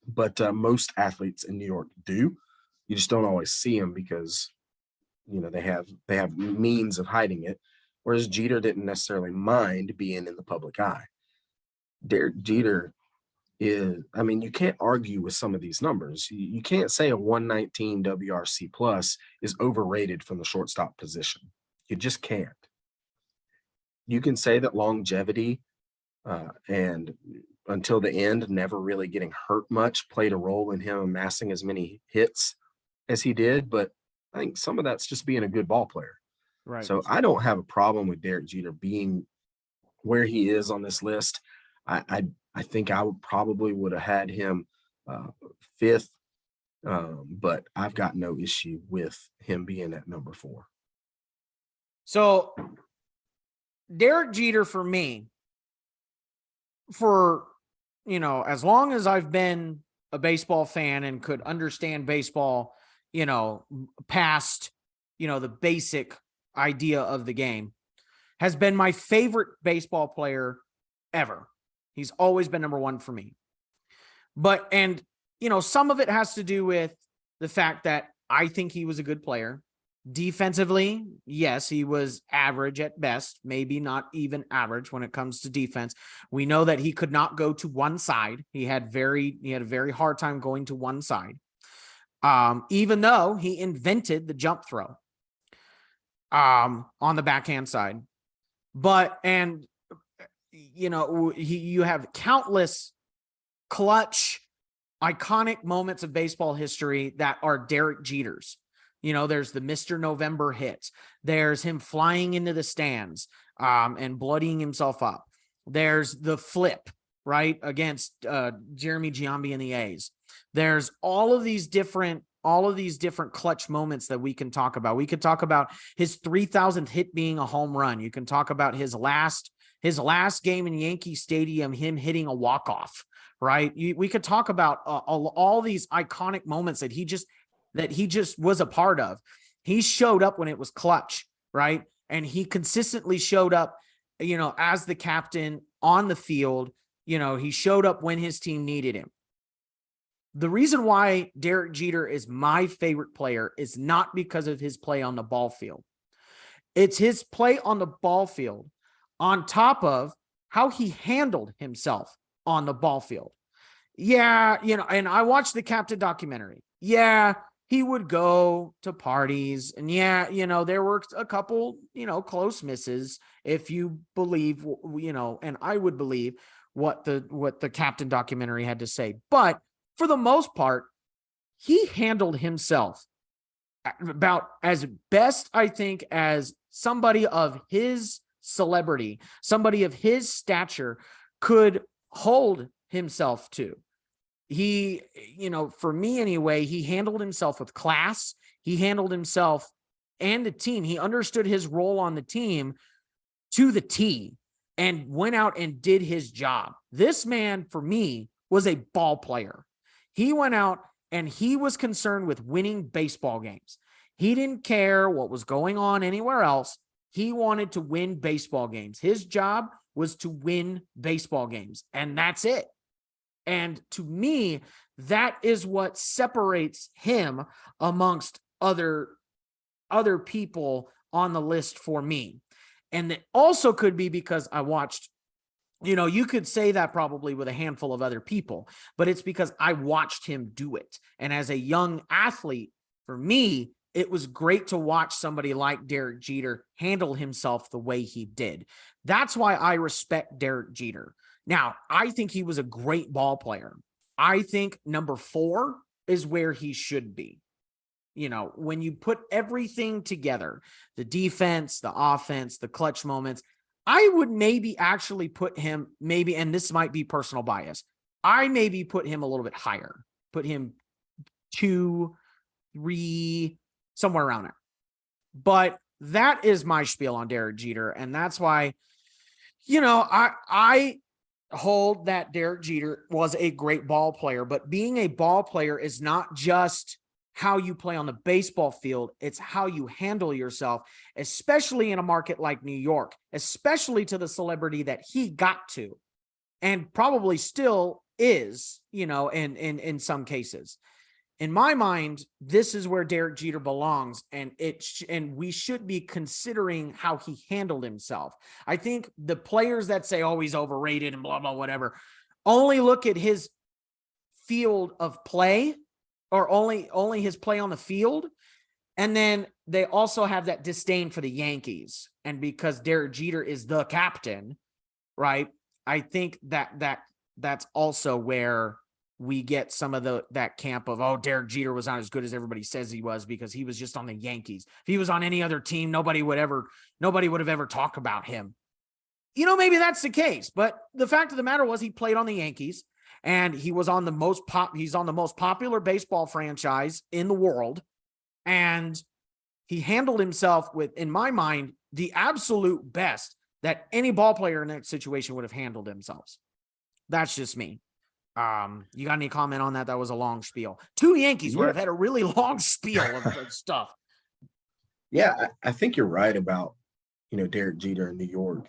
But most athletes in New York do. You just don't always see them because, they have means of hiding it. Whereas Jeter didn't necessarily mind being in the public eye. Derek Jeter is, you can't argue with some of these numbers. You can't say a 119 WRC plus is overrated from the shortstop position. You just can't. You can say that longevity and until the end, never really getting hurt much, played a role in him amassing as many hits as he did. But I think some of that's just being a good ball player. Right. So I don't have a problem with Derek Jeter being where he is on this list. I think I would have had him 5th, but I've got no issue with him being at number 4. So Derek Jeter for me, as long as I've been a baseball fan and could understand baseball, past, the basic idea of the game, has been my favorite baseball player ever. He's always been number 1 for me. But, some of it has to do with the fact that I think he was a good player. Defensively, yes, he was average at best, maybe not even average when it comes to defense. We know that he could not go to one side. He had a very hard time going to one side. Even though he invented the jump throw on the backhand side. You have countless clutch, iconic moments of baseball history that are Derek Jeter's. There's the Mr. November hit. There's him flying into the stands and bloodying himself up. There's the flip, right, against Jeremy Giambi and the A's. There's all of these different clutch moments that we can talk about. We could talk about his 3,000th hit being a home run. You can talk about his last game in Yankee Stadium, him hitting a walk-off, right? We could talk about all these iconic moments that he just was a part of. He showed up when it was clutch, right? And he consistently showed up, as the captain on the field. He showed up when his team needed him. The reason why Derek Jeter is my favorite player is not because of his play on the ball field. It's his play on the ball field on top of how he handled himself on the ball field. Yeah, and I watched the Captain documentary. Yeah, he would go to parties, and there were a couple, close misses, if you believe, and I would believe what the Captain documentary had to say. But for the most part, he handled himself about as best, I think, as somebody of his celebrity, somebody of his stature could hold himself to. He, for me anyway, he handled himself with class. He handled himself and the team. He understood his role on the team to the T and went out and did his job. This man, for me, was a ball player. He went out and he was concerned with winning baseball games. He didn't care what was going on anywhere else. He wanted to win baseball games. His job was to win baseball games, and that's it. And to me, that is what separates him amongst other people on the list for me. And it also could be because I watched You know, you could say that probably with a handful of other people, but it's because I watched him do it. And as a young athlete, for me, it was great to watch somebody like Derek Jeter handle himself the way he did. That's why I respect Derek Jeter. Now, I think he was a great ball player. I think number 4 is where he should be. You know, when you put everything together, the defense, the offense, the clutch moments, I would maybe actually put him maybe, and this might be personal bias, I maybe put him a little bit higher, put him 2, 3, somewhere around there. But that is my spiel on Derek Jeter. And that's why, you know, I hold that Derek Jeter was a great ball player, but being a ball player is not just how you play on the baseball field. It's how you handle yourself, especially in a market like New York, especially to the celebrity that he got to and probably still is, you know, in some cases. In my mind, this is where Derek Jeter belongs, and and we should be considering how he handled himself. I think the players that say, oh, he's overrated and blah, blah, whatever, only look at his field of play, or only his play on the field. And then they also have that disdain for the Yankees. And because Derek Jeter is the captain, right? I think that's also where we get some of that camp of, oh, Derek Jeter was not as good as everybody says he was because he was just on the Yankees. If he was on any other team, nobody would have ever talked about him. You know, maybe that's the case, but the fact of the matter was he played on the Yankees. And he was on he's on the most popular baseball franchise in the world. And he handled himself with, in my mind, the absolute best that any ball player in that situation would have handled themselves. That's just me. You got any comment on that? That was a long spiel. 2 Yankees where I've had a really long spiel of stuff. Yeah, I think you're right about, you know, Derek Jeter in New York.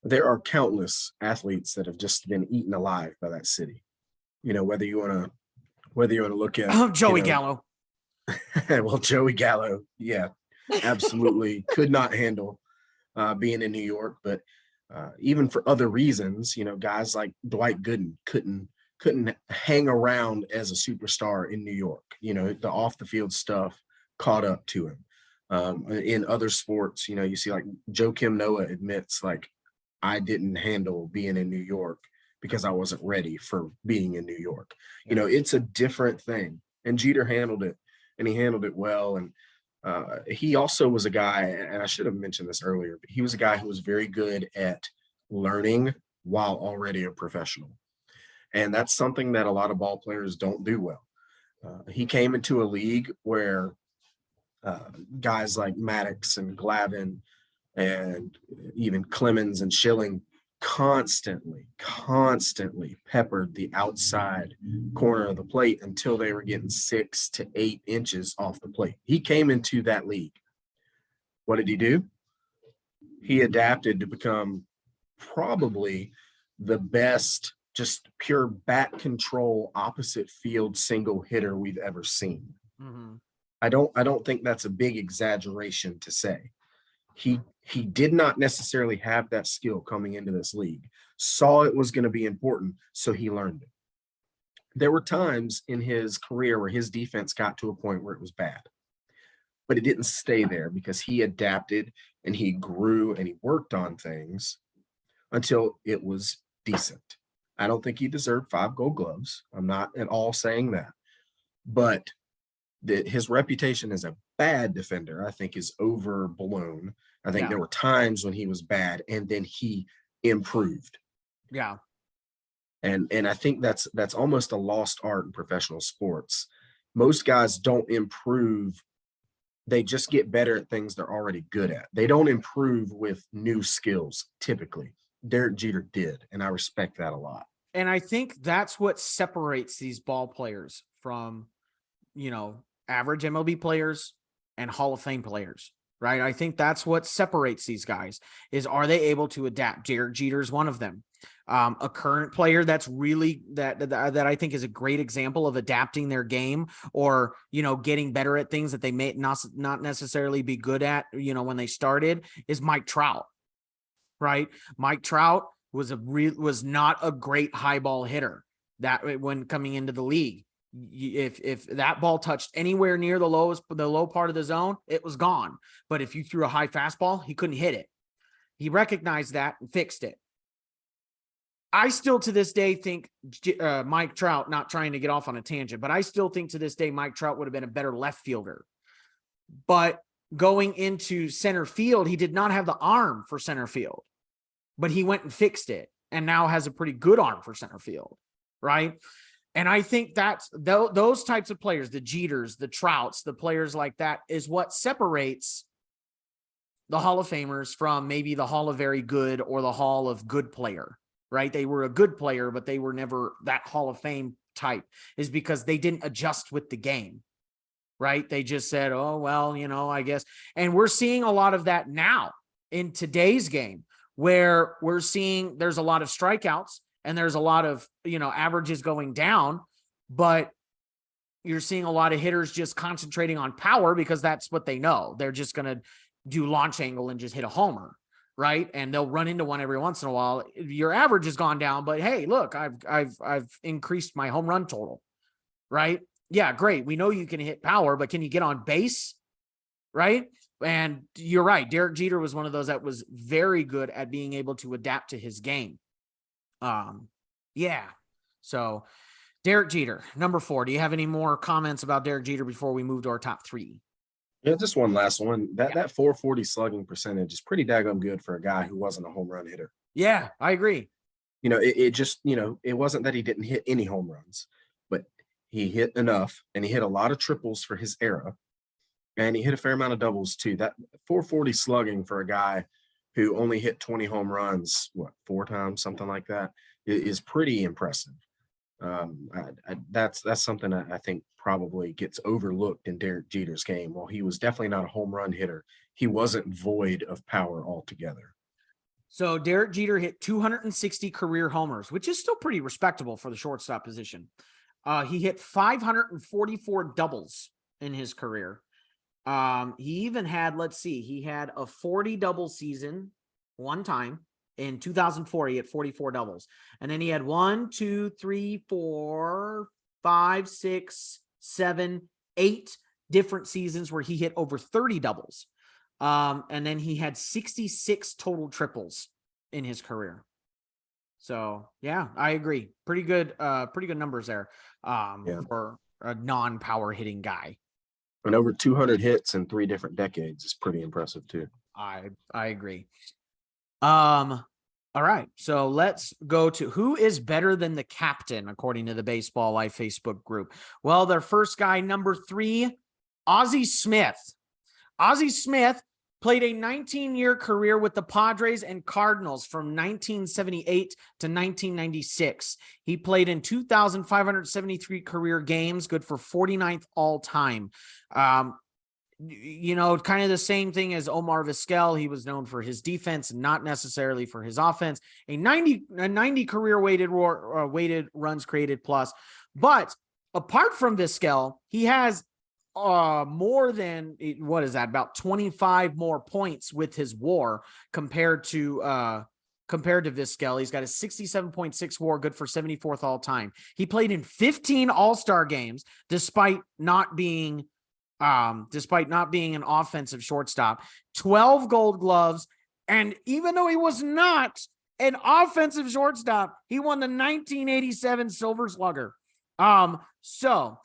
There are countless athletes that have just been eaten alive by that city. You know, whether you want to look at Joey Gallo. Well, Joey Gallo, yeah, absolutely could not handle being in New York. But even for other reasons, you know, guys like Dwight Gooden couldn't hang around as a superstar in New York. You know, the off the field stuff caught up to him. In other sports, you know, you see like Joakim Noah admits, like, I didn't handle being in New York because I wasn't ready for being in New York. You know, it's a different thing. And Jeter handled it, and he handled it well. And he also was a guy, and I should have mentioned this earlier, but he was a guy who was very good at learning while already a professional. And that's something that a lot of ball players don't do well. He came into a league where guys like Maddox and Glavine and even Clemens and Schilling constantly peppered the outside corner of the plate until they were getting 6 to 8 inches off the plate. He came into that league. What did he do? He adapted to become probably the best, just pure bat control, opposite field single hitter we've ever seen. Mm-hmm. I don't think that's a big exaggeration to say. He did not necessarily have that skill coming into this league, saw it was going to be important, so he learned it. There were times in his career where his defense got to a point where it was bad, but it didn't stay there because he adapted and he grew and he worked on things until it was decent. I don't think he deserved 5 Gold Gloves. I'm not at all saying that, but his reputation as a bad defender, I think, is overblown. I think there were times when he was bad and then he improved. Yeah. And I think that's almost a lost art in professional sports. Most guys don't improve. They just get better at things they're already good at. They don't improve with new skills, typically. Derek Jeter did, and I respect that a lot. And I think that's what separates these ball players from, you know, average MLB players and Hall of Fame players, right? I think that's what separates these guys is, are they able to adapt? Derek Jeter is one of them. A current player that's really that I think is a great example of adapting their game, or, you know, getting better at things that they may not necessarily be good at, you know, when they started, is Mike Trout. right? Mike Trout was not a great high ball hitter that when coming into the league. If that ball touched anywhere near the low part of the zone, it was gone. But if you threw a high fastball, he couldn't hit it. He recognized that and fixed it. I still to this day think Mike Trout, not trying to get off on a tangent, but I still think to this day Mike Trout would have been a better left fielder. But going into center field, he did not have the arm for center field, but he went and fixed it and now has a pretty good arm for center field, right? And I think that's those types of players, the Jeters, the Trouts, the players like that is what separates the Hall of Famers from maybe the Hall of Very Good or the Hall of Good Player, right? They were a good player, but they were never that Hall of Fame type, is because they didn't adjust with the game, right? They just said, oh, well, I guess. And we're seeing a lot of that now in today's game, where we're seeing there's a lot of strikeouts and there's a lot of, averages going down, but you're seeing a lot of hitters just concentrating on power because that's what they know. They're just going to do launch angle and just hit a homer, right? And they'll run into one every once in a while. Your average has gone down, but hey, look, I've increased my home run total, right? Yeah, great. We know you can hit power, but can you get on base, right? And you're right. Derek Jeter was one of those that was very good at being able to adapt to his game. Yeah. So Derek Jeter, number 4. Do you have any more comments about Derek Jeter before we move to our top 3? Yeah, just one last one. That 440 slugging percentage is pretty daggone good for a guy who wasn't a home run hitter. Yeah, I agree. It just, it wasn't that he didn't hit any home runs, but he hit enough, and he hit a lot of triples for his era, and he hit a fair amount of doubles too. That 440 slugging for a guy who only hit 20 home runs, 4 times, something like that, is pretty impressive. That's something I think probably gets overlooked in Derek Jeter's game. While he was definitely not a home run hitter, he wasn't void of power altogether. So Derek Jeter hit 260 career homers, which is still pretty respectable for the shortstop position. He hit 544 doubles in his career. He even had, he had a 40 double season one time. In 2004, he had 44 doubles. And then he had 1, 2, 3, 4, 5, 6, 7, 8 different seasons where he hit over 30 doubles. And then he had 66 total triples in his career. So yeah, I agree. Pretty good numbers there for a non-power hitting guy. And over 200 hits in 3 different decades is pretty impressive too. I agree. All right, so let's go to who is better than the captain, according to the Baseball Life Facebook group. Well, their first guy, number 3, Ozzie Smith. Ozzie Smith played a 19-year career with the Padres and Cardinals from 1978 to 1996. He played in 2,573 career games, good for 49th all time. Kind of the same thing as Omar Vizquel. He was known for his defense, not necessarily for his offense. A 90 career weighted runs created plus. But apart from Vizquel, he has more than, about 25 more points with his WAR compared to Vizquel. He's got a 67.6 WAR, good for 74th all time. He played in 15 All-Star games despite not being an offensive shortstop, 12 Gold Gloves. And even though he was not an offensive shortstop, he won the 1987 Silver Slugger. So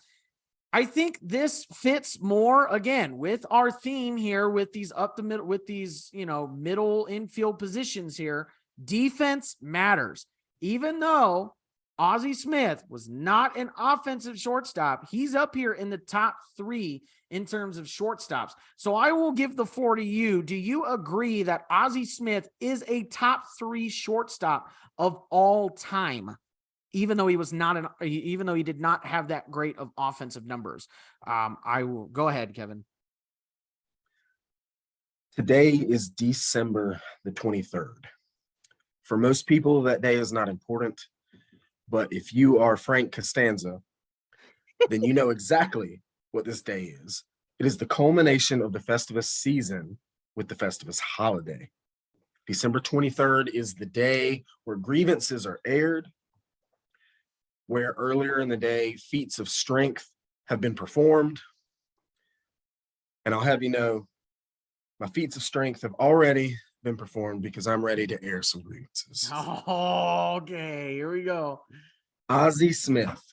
I think this fits more again with our theme here with these up the middle, with these, middle infield positions here. Defense matters. Even though Ozzie Smith was not an offensive shortstop, he's up here in the top 3 in terms of shortstops. So I will give the floor to you. Do you agree that Ozzie Smith is a top 3 shortstop of all time, even though he did not have that great of offensive numbers? I will go ahead, Kevin. Today is December the 23rd. For most people, that day is not important. But if you are Frank Costanza, then you know exactly what this day is. It is the culmination of the Festivus season with the Festivus holiday. December 23rd is the day where grievances are aired, where earlier in the day, feats of strength have been performed. And I'll have you know, my feats of strength have already been performed because I'm ready to air some grievances. Oh, okay, here we go. Ozzie Smith,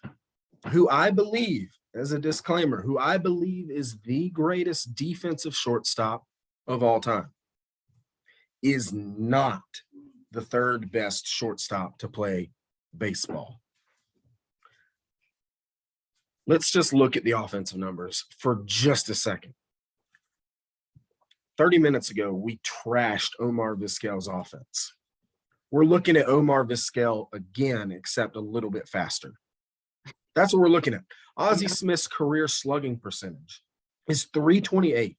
who I believe, as a disclaimer, who I believe is the greatest defensive shortstop of all time, is not the third best shortstop to play baseball. Let's just look at the offensive numbers for just a second. 30 minutes ago, we trashed Omar Vizquel's offense. We're looking at Omar Vizquel again, except a little bit faster. That's what we're looking at. Ozzie Smith's career slugging percentage is .328,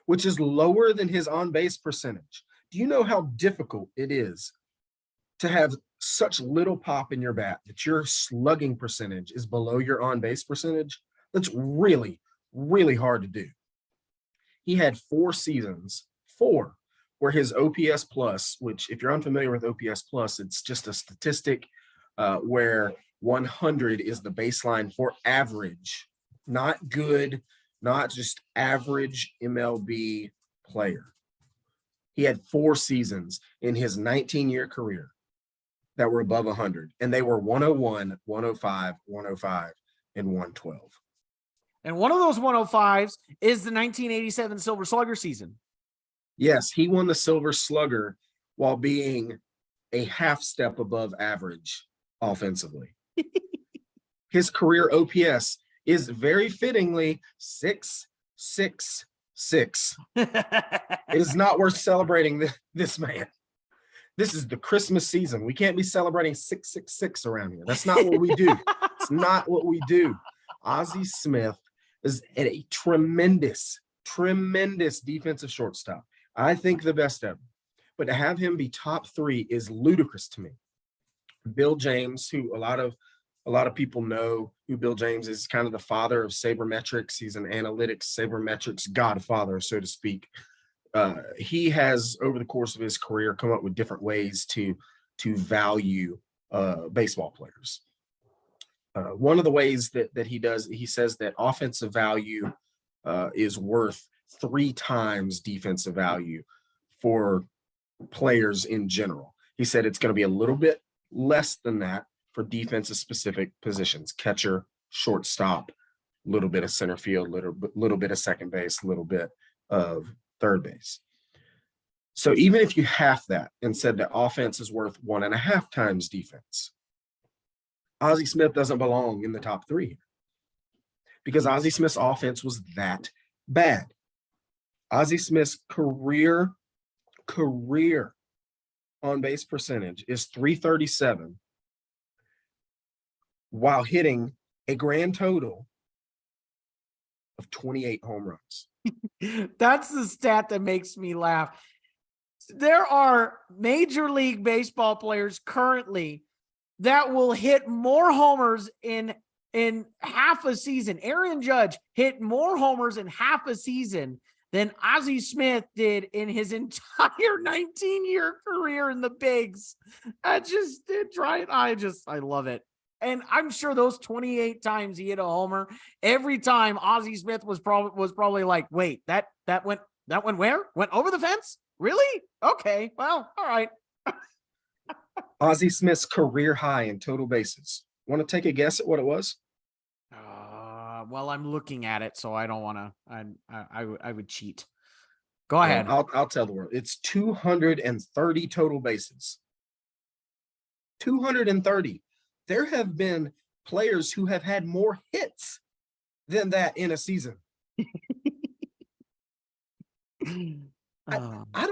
which is lower than his on-base percentage. Do you know how difficult it is to have such little pop in your bat that your slugging percentage is below your on-base percentage? That's really, really hard to do. He had 4 seasons, where his OPS plus, which if you're unfamiliar with OPS plus, it's just a statistic where 100 is the baseline for average, not good, not just average MLB player. He had 4 seasons in his 19-year career that were above 100, and they were 101, 105, 105, and 112. And one of those 105s is the 1987 Silver Slugger season. Yes, he won the Silver Slugger while being a half step above average offensively. His career OPS is very fittingly 666. It is not worth celebrating this man. This is the Christmas season. We can't be celebrating 666 around here. That's not what we do. It's not what we do. Ozzie Smith is a tremendous defensive shortstop. I think the best ever. But to have him be top 3 is ludicrous to me. Bill James, who a lot of people know who Bill James is, kind of the father of sabermetrics. He's an analytics sabermetrics godfather, so to speak. He has, over the course of his career, come up with different ways to value baseball players. One of the ways that he does, he says that offensive value is worth 3 times defensive value for players in general. He said it's going to be a little bit less than that for defensive specific positions: catcher, shortstop, a little bit of center field, little bit of second base, a little bit of third base. So even if you half that and said that offense is worth 1.5 times defense, Ozzie Smith doesn't belong in the top 3 because Ozzie Smith's offense was that bad. Ozzie Smith's career on base percentage is .337 while hitting a grand total of 28 home runs. That's the stat that makes me laugh. There are Major League Baseball players currently that will hit more homers in half a season. Aaron Judge hit more homers in half a season than Ozzie Smith did in his entire 19-year career in the bigs. I love it. And I'm sure those 28 times he hit a homer, every time Ozzie Smith was probably like, wait, that went where? Went over the fence? Really? Okay. Well, all right. Ozzie Smith's career high in total bases. Want to take a guess at what it was? Well, I'm looking at it, so I don't want to. I would cheat. Go ahead. I'll tell the world. It's 230 total bases. 230. There have been players who have had more hits than that in a season. I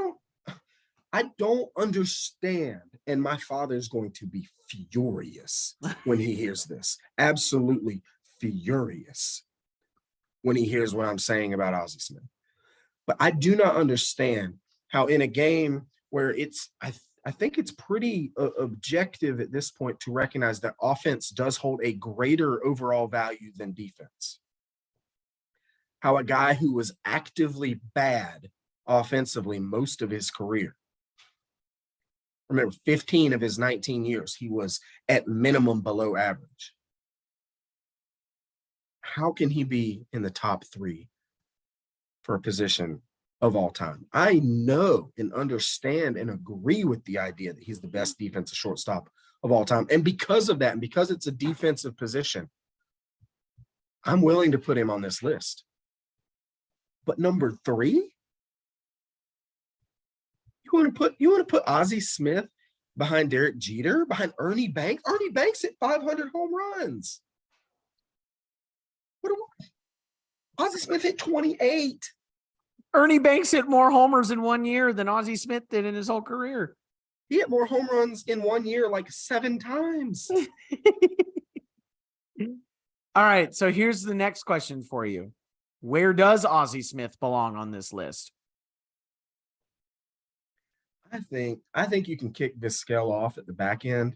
don't understand. And my father's going to be furious when he hears this. Absolutely furious when he hears what I'm saying about Ozzie Smith. But I do not understand how in a game where I think it's pretty objective at this point to recognize that offense does hold a greater overall value than defense. How a guy who was actively bad offensively most of his career Remember, 15 of his 19 years, he was at minimum below average. How can he be in the top 3 for a position of all time? I know and understand and agree with the idea that he's the best defensive shortstop of all time. And because of that, and because it's a defensive position, I'm willing to put him on this list. But number 3, you want to put Ozzie Smith behind Derek Jeter, behind Ernie Banks? Ernie Banks hit 500 home runs. Ozzie Smith hit 28. Ernie Banks hit more homers in 1 year than Ozzie Smith did in his whole career. He hit more home runs in 1 year like 7 times. All right, so here's the next question for you. Where does Ozzie Smith belong on this list? I think you can kick Vizquel off at the back end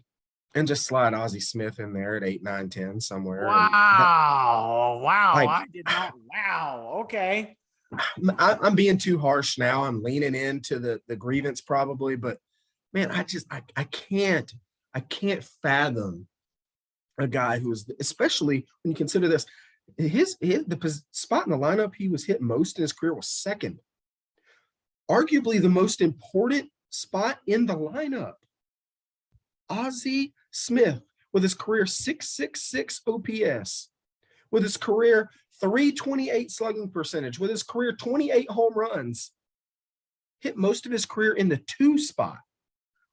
and just slide Ozzie Smith in there at 8, 9, 10 somewhere. Wow. Like, I did not. Wow. Okay. I'm being too harsh now. I'm leaning into the grievance probably, but man, I can't fathom a guy who is, especially when you consider this, the spot in the lineup he was hit most in his career was second, arguably the most important spot in the lineup. Ozzie Smith with his career 666 OPS, with his career 328 slugging percentage, with his career 28 home runs, hit most of his career in the 2 spot.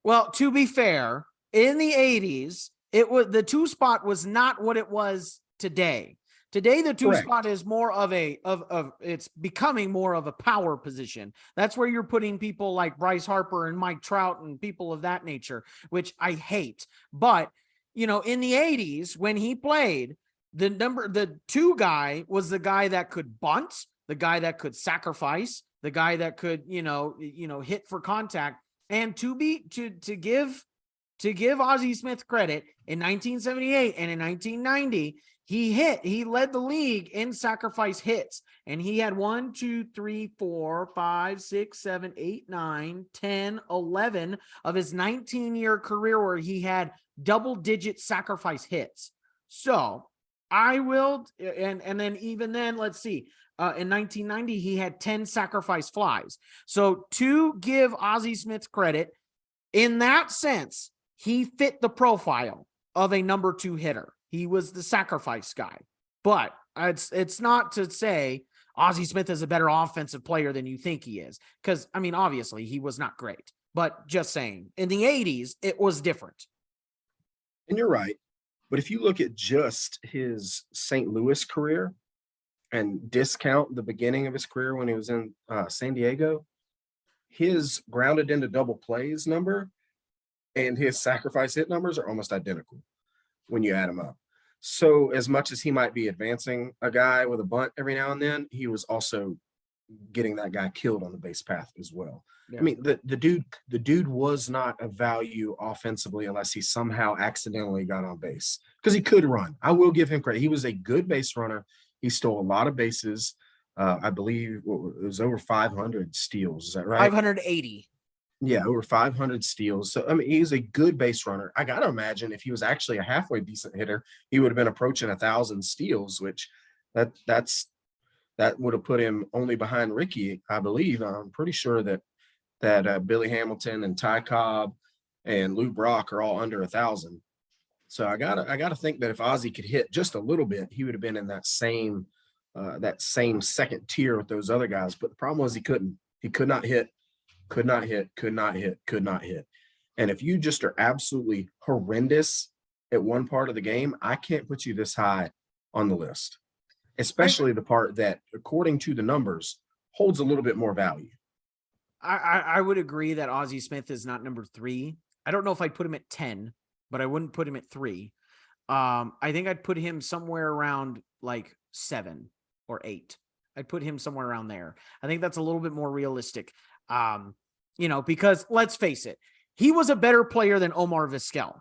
Well, to be fair, in the 80s, the 2 spot was not what it was today. Today, the 2 spot is more of it's becoming more of a power position. That's where you're putting people like Bryce Harper and Mike Trout and people of that nature, which I hate. But, in the 80s, when he played, the 2 guy was the guy that could bunt, the guy that could sacrifice, the guy that could, hit for contact. And to give Ozzie Smith credit, in 1978 and in 1990, he led the league in sacrifice hits. And he had 1, 2, 3, 4, 5, 6, 7, 8, 9, 10, 11 of his 19-year career where he had double-digit sacrifice hits. So I will, and then even then, let's see. In 1990, he had 10 sacrifice flies. So to give Ozzie Smith credit, in that sense, he fit the profile of a number 2 hitter. He was the sacrifice guy. But it's not to say Ozzie Smith is a better offensive player than you think he is. Because, obviously, he was not great. But just saying, in the 80s, it was different. And you're right. But if you look at just his St. Louis career, and discount the beginning of his career when he was in San Diego, his grounded into double plays number and his sacrifice hit numbers are almost identical when you add them up. So as much as he might be advancing a guy with a bunt every now and then, he was also getting that guy killed on the base path as well. Yeah. The dude was not of value offensively unless he somehow accidentally got on base, because he could run. I will give him credit. He was a good base runner. He stole a lot of bases. I believe it was over 500 steals. Is that right? 580. Yeah, over 500 steals. So, he's a good base runner. I got to imagine if he was actually a halfway decent hitter, he would have been approaching 1,000 steals, which that would have put him only behind Ricky, I believe. I'm pretty sure that Billy Hamilton and Ty Cobb and Lou Brock are all under 1,000. So I gotta think that if Ozzie could hit just a little bit, he would have been in that same second tier with those other guys. But the problem was he couldn't. He could not hit. And if you just are absolutely horrendous at one part of the game, I can't put you this high on the list, especially the part that, according to the numbers, holds a little bit more value. I would agree that Ozzie Smith is not number 3. I don't know if I'd put him at 10. But I wouldn't put him at 3. I think I'd put him somewhere around like 7 or 8. I'd put him somewhere around there. I think that's a little bit more realistic. Because let's face it, he was a better player than Omar Vizquel.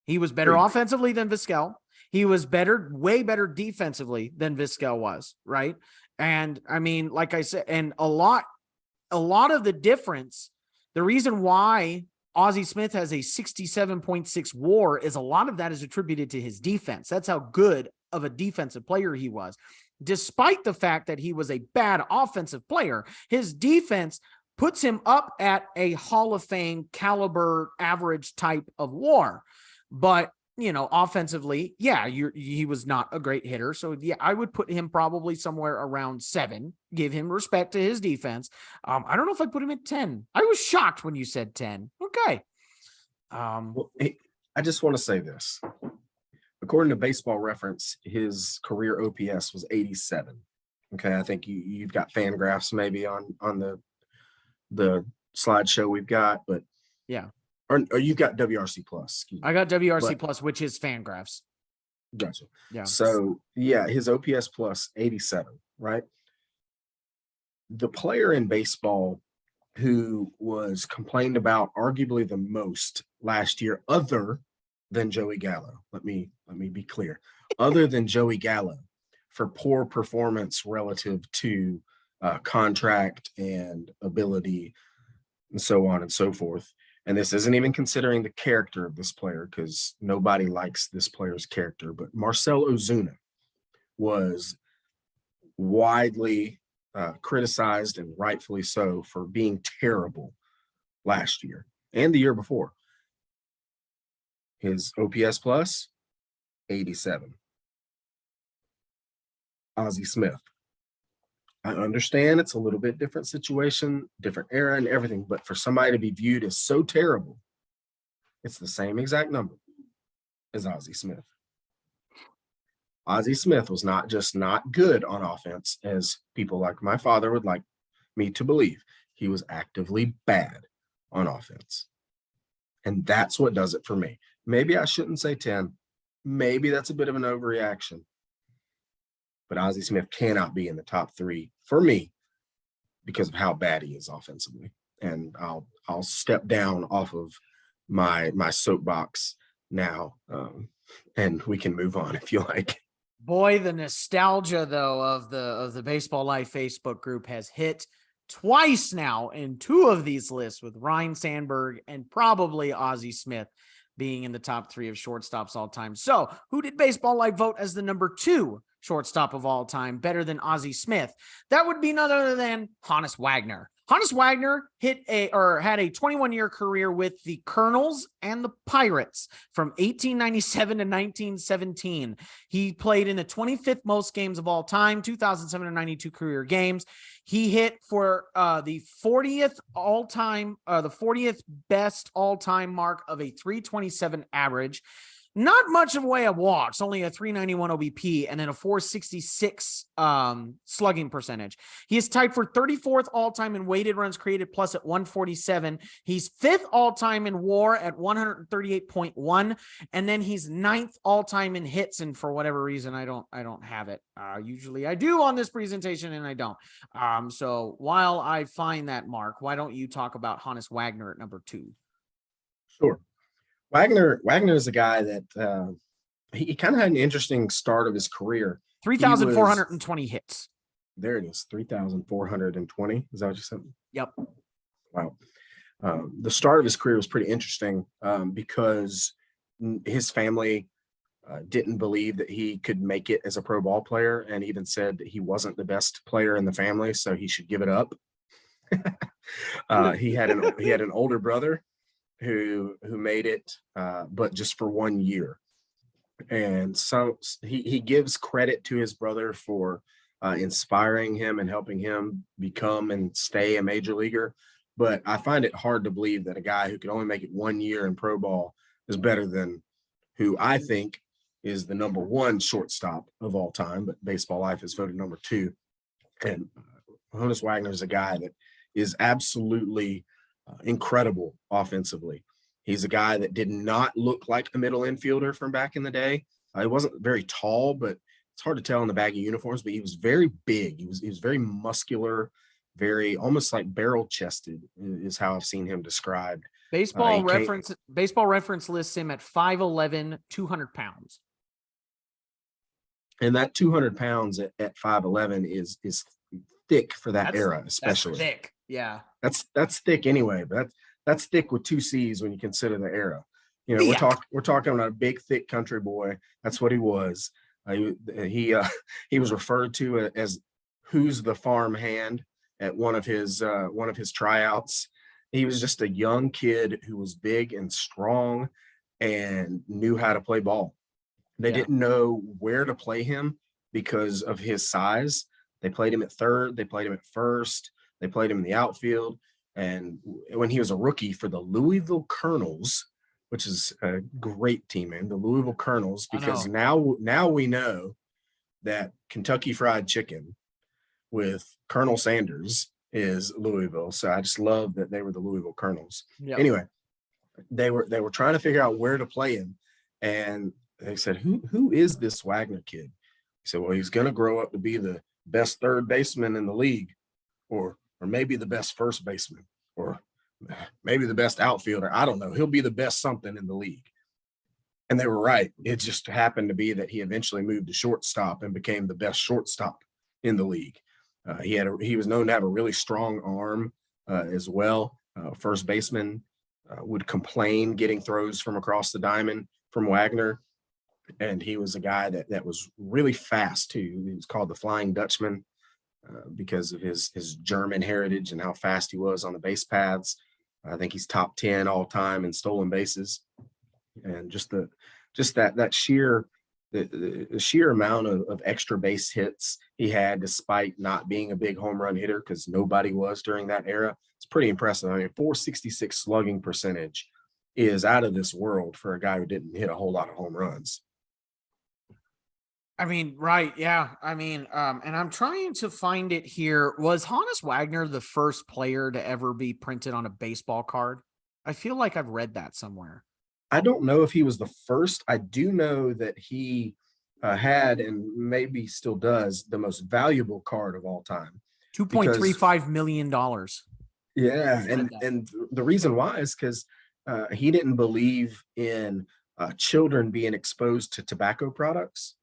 He was better offensively than Vizquel. He was way better defensively than Vizquel was, right? And like I said, and a lot of the difference, the reason why Ozzie Smith has a 67.6 WAR. A lot of that is attributed to his defense. That's how good of a defensive player he was. Despite the fact that he was a bad offensive player, his defense puts him up at a Hall of Fame caliber average type of WAR. But, offensively, he was not a great hitter. So, I would put him probably somewhere around 7, give him respect to his defense. I don't know if I'd put him at 10. I was shocked when you said 10. Okay. Well, I just want to say this. According to Baseball Reference, his career OPS was 87. Okay, I think you've got fan graphs maybe on the slideshow we've got, but yeah. Or you've got WRC plus. I got WRC plus, which is fan graphs. Gotcha. Yeah. So his OPS plus 87, right? The player in baseball who was complained about arguably the most last year, other than Joey Gallo. Let me be clear. Other than Joey Gallo for poor performance relative to contract and ability and so on and so forth. And this isn't even considering the character of this player because nobody likes this player's character. But Marcell Ozuna was widely criticized, and rightfully so, for being terrible last year and the year before. His OPS plus, 87. Ozzie Smith. I understand it's a little bit different situation, different era and everything, but for somebody to be viewed as so terrible, it's the same exact number as Ozzie Smith. Ozzie Smith was not just not good on offense, as people like my father would like me to believe. He was actively bad on offense. And that's what does it for me. Maybe I shouldn't say 10. Maybe that's a bit of an overreaction. But Ozzie Smith cannot be in the top 3 for me because of how bad he is offensively. And I'll step down off of my soapbox now, and we can move on if you like. Boy, the nostalgia though of the Baseball Life Facebook group has hit twice now in 2 of these lists, with Ryne Sandberg and probably Ozzie Smith being in the top 3 of shortstops all time. So who did Baseball Life vote as the number 2 shortstop of all time, better than Ozzie Smith? That would be none other than Honus Wagner. Honus Wagner had a 21-year career with the Colonels and the Pirates from 1897 to 1917. He played in the 25th most games of all time, 2,792 career games. He hit for the 40th best all-time mark of a 327 average. Not much of a way of walks, only a 391 OBP and then a 466 slugging percentage. He is tied for 34th all-time in weighted runs created plus at 147. He's 5th all-time in WAR at 138.1, and then he's 9th all-time in hits. And for whatever reason, I don't have it. Usually I do on this presentation, and I don't. So while I find that, Mark, why don't you talk about Honus Wagner at number 2? Sure. Wagner is a guy that he kind of had an interesting start of his career. 3,420 hits. There it is, 3,420. Is that what you said? Yep. Wow. The start of his career was pretty interesting because his family didn't believe that he could make it as a pro ball player, and even said that he wasn't the best player in the family, so he should give it up. He had an older brother who made it, but just for 1 year. And so he gives credit to his brother for inspiring him and helping him become and stay a major leaguer. But I find it hard to believe that a guy who could only make it 1 year in pro ball is better than who I think is the number 1 shortstop of all time, but Baseball Life has voted number 2. And Honus Wagner is a guy that is absolutely incredible offensively. He's a guy that did not look like a middle infielder from back in the day. He wasn't very tall, but it's hard to tell in the baggy uniforms, but he was very big. He was very muscular, very almost like barrel chested is how I've seen him described. Baseball Reference lists him at 5'11", 200 pounds. And that 200 pounds at 5'11" is thick for that era, especially. That's thick. Yeah. That's thick anyway, but that's thick with two C's when you consider the era. You know, Yeah. we're talking about a big, thick country boy. That's what he was. He was referred to as "Who's the farm hand" at one of his tryouts. He was just a young kid who was big and strong and knew how to play ball. They Yeah. didn't know where to play him because of his size. They played him at third, they played him at first, they played him in the outfield. And when he was a rookie for the Louisville Colonels, which is a great team, man, the Louisville Colonels, I because know. now we know that Kentucky Fried Chicken with Colonel Sanders is Louisville. So I just love that they were the Louisville Colonels. Yeah. Anyway, they were trying to figure out where to play him, and they said, "Who is this Wagner kid?" He said, "Well, he's going to grow up to be the best third baseman in the league, or maybe the best first baseman, or maybe the best outfielder. I don't know. He'll be the best something in the league." And they were right. It just happened to be that he eventually moved to shortstop and became the best shortstop in the league. He was known to have a really strong arm as well. First baseman would complain getting throws from across the diamond from Wagner, and he was a guy that was really fast too. He was called the Flying Dutchman because of his German heritage and how fast he was on the base paths. I think he's top 10 all time in stolen bases, and that sheer the sheer amount of extra base hits he had, despite not being a big home run hitter, because nobody was during that era. It's pretty impressive. I mean, 466 slugging percentage is out of this world for a guy who didn't hit a whole lot of home runs. I mean, right. Yeah. I mean, and I'm trying to find it here. Was Hannes Wagner the first player to ever be printed on a baseball card? I feel like I've read that somewhere. I don't know if he was the first. I do know that he had, and maybe still does, the most valuable card of all time. Because $2.35 million. yeah, and the reason why is because he didn't believe in children being exposed to tobacco products,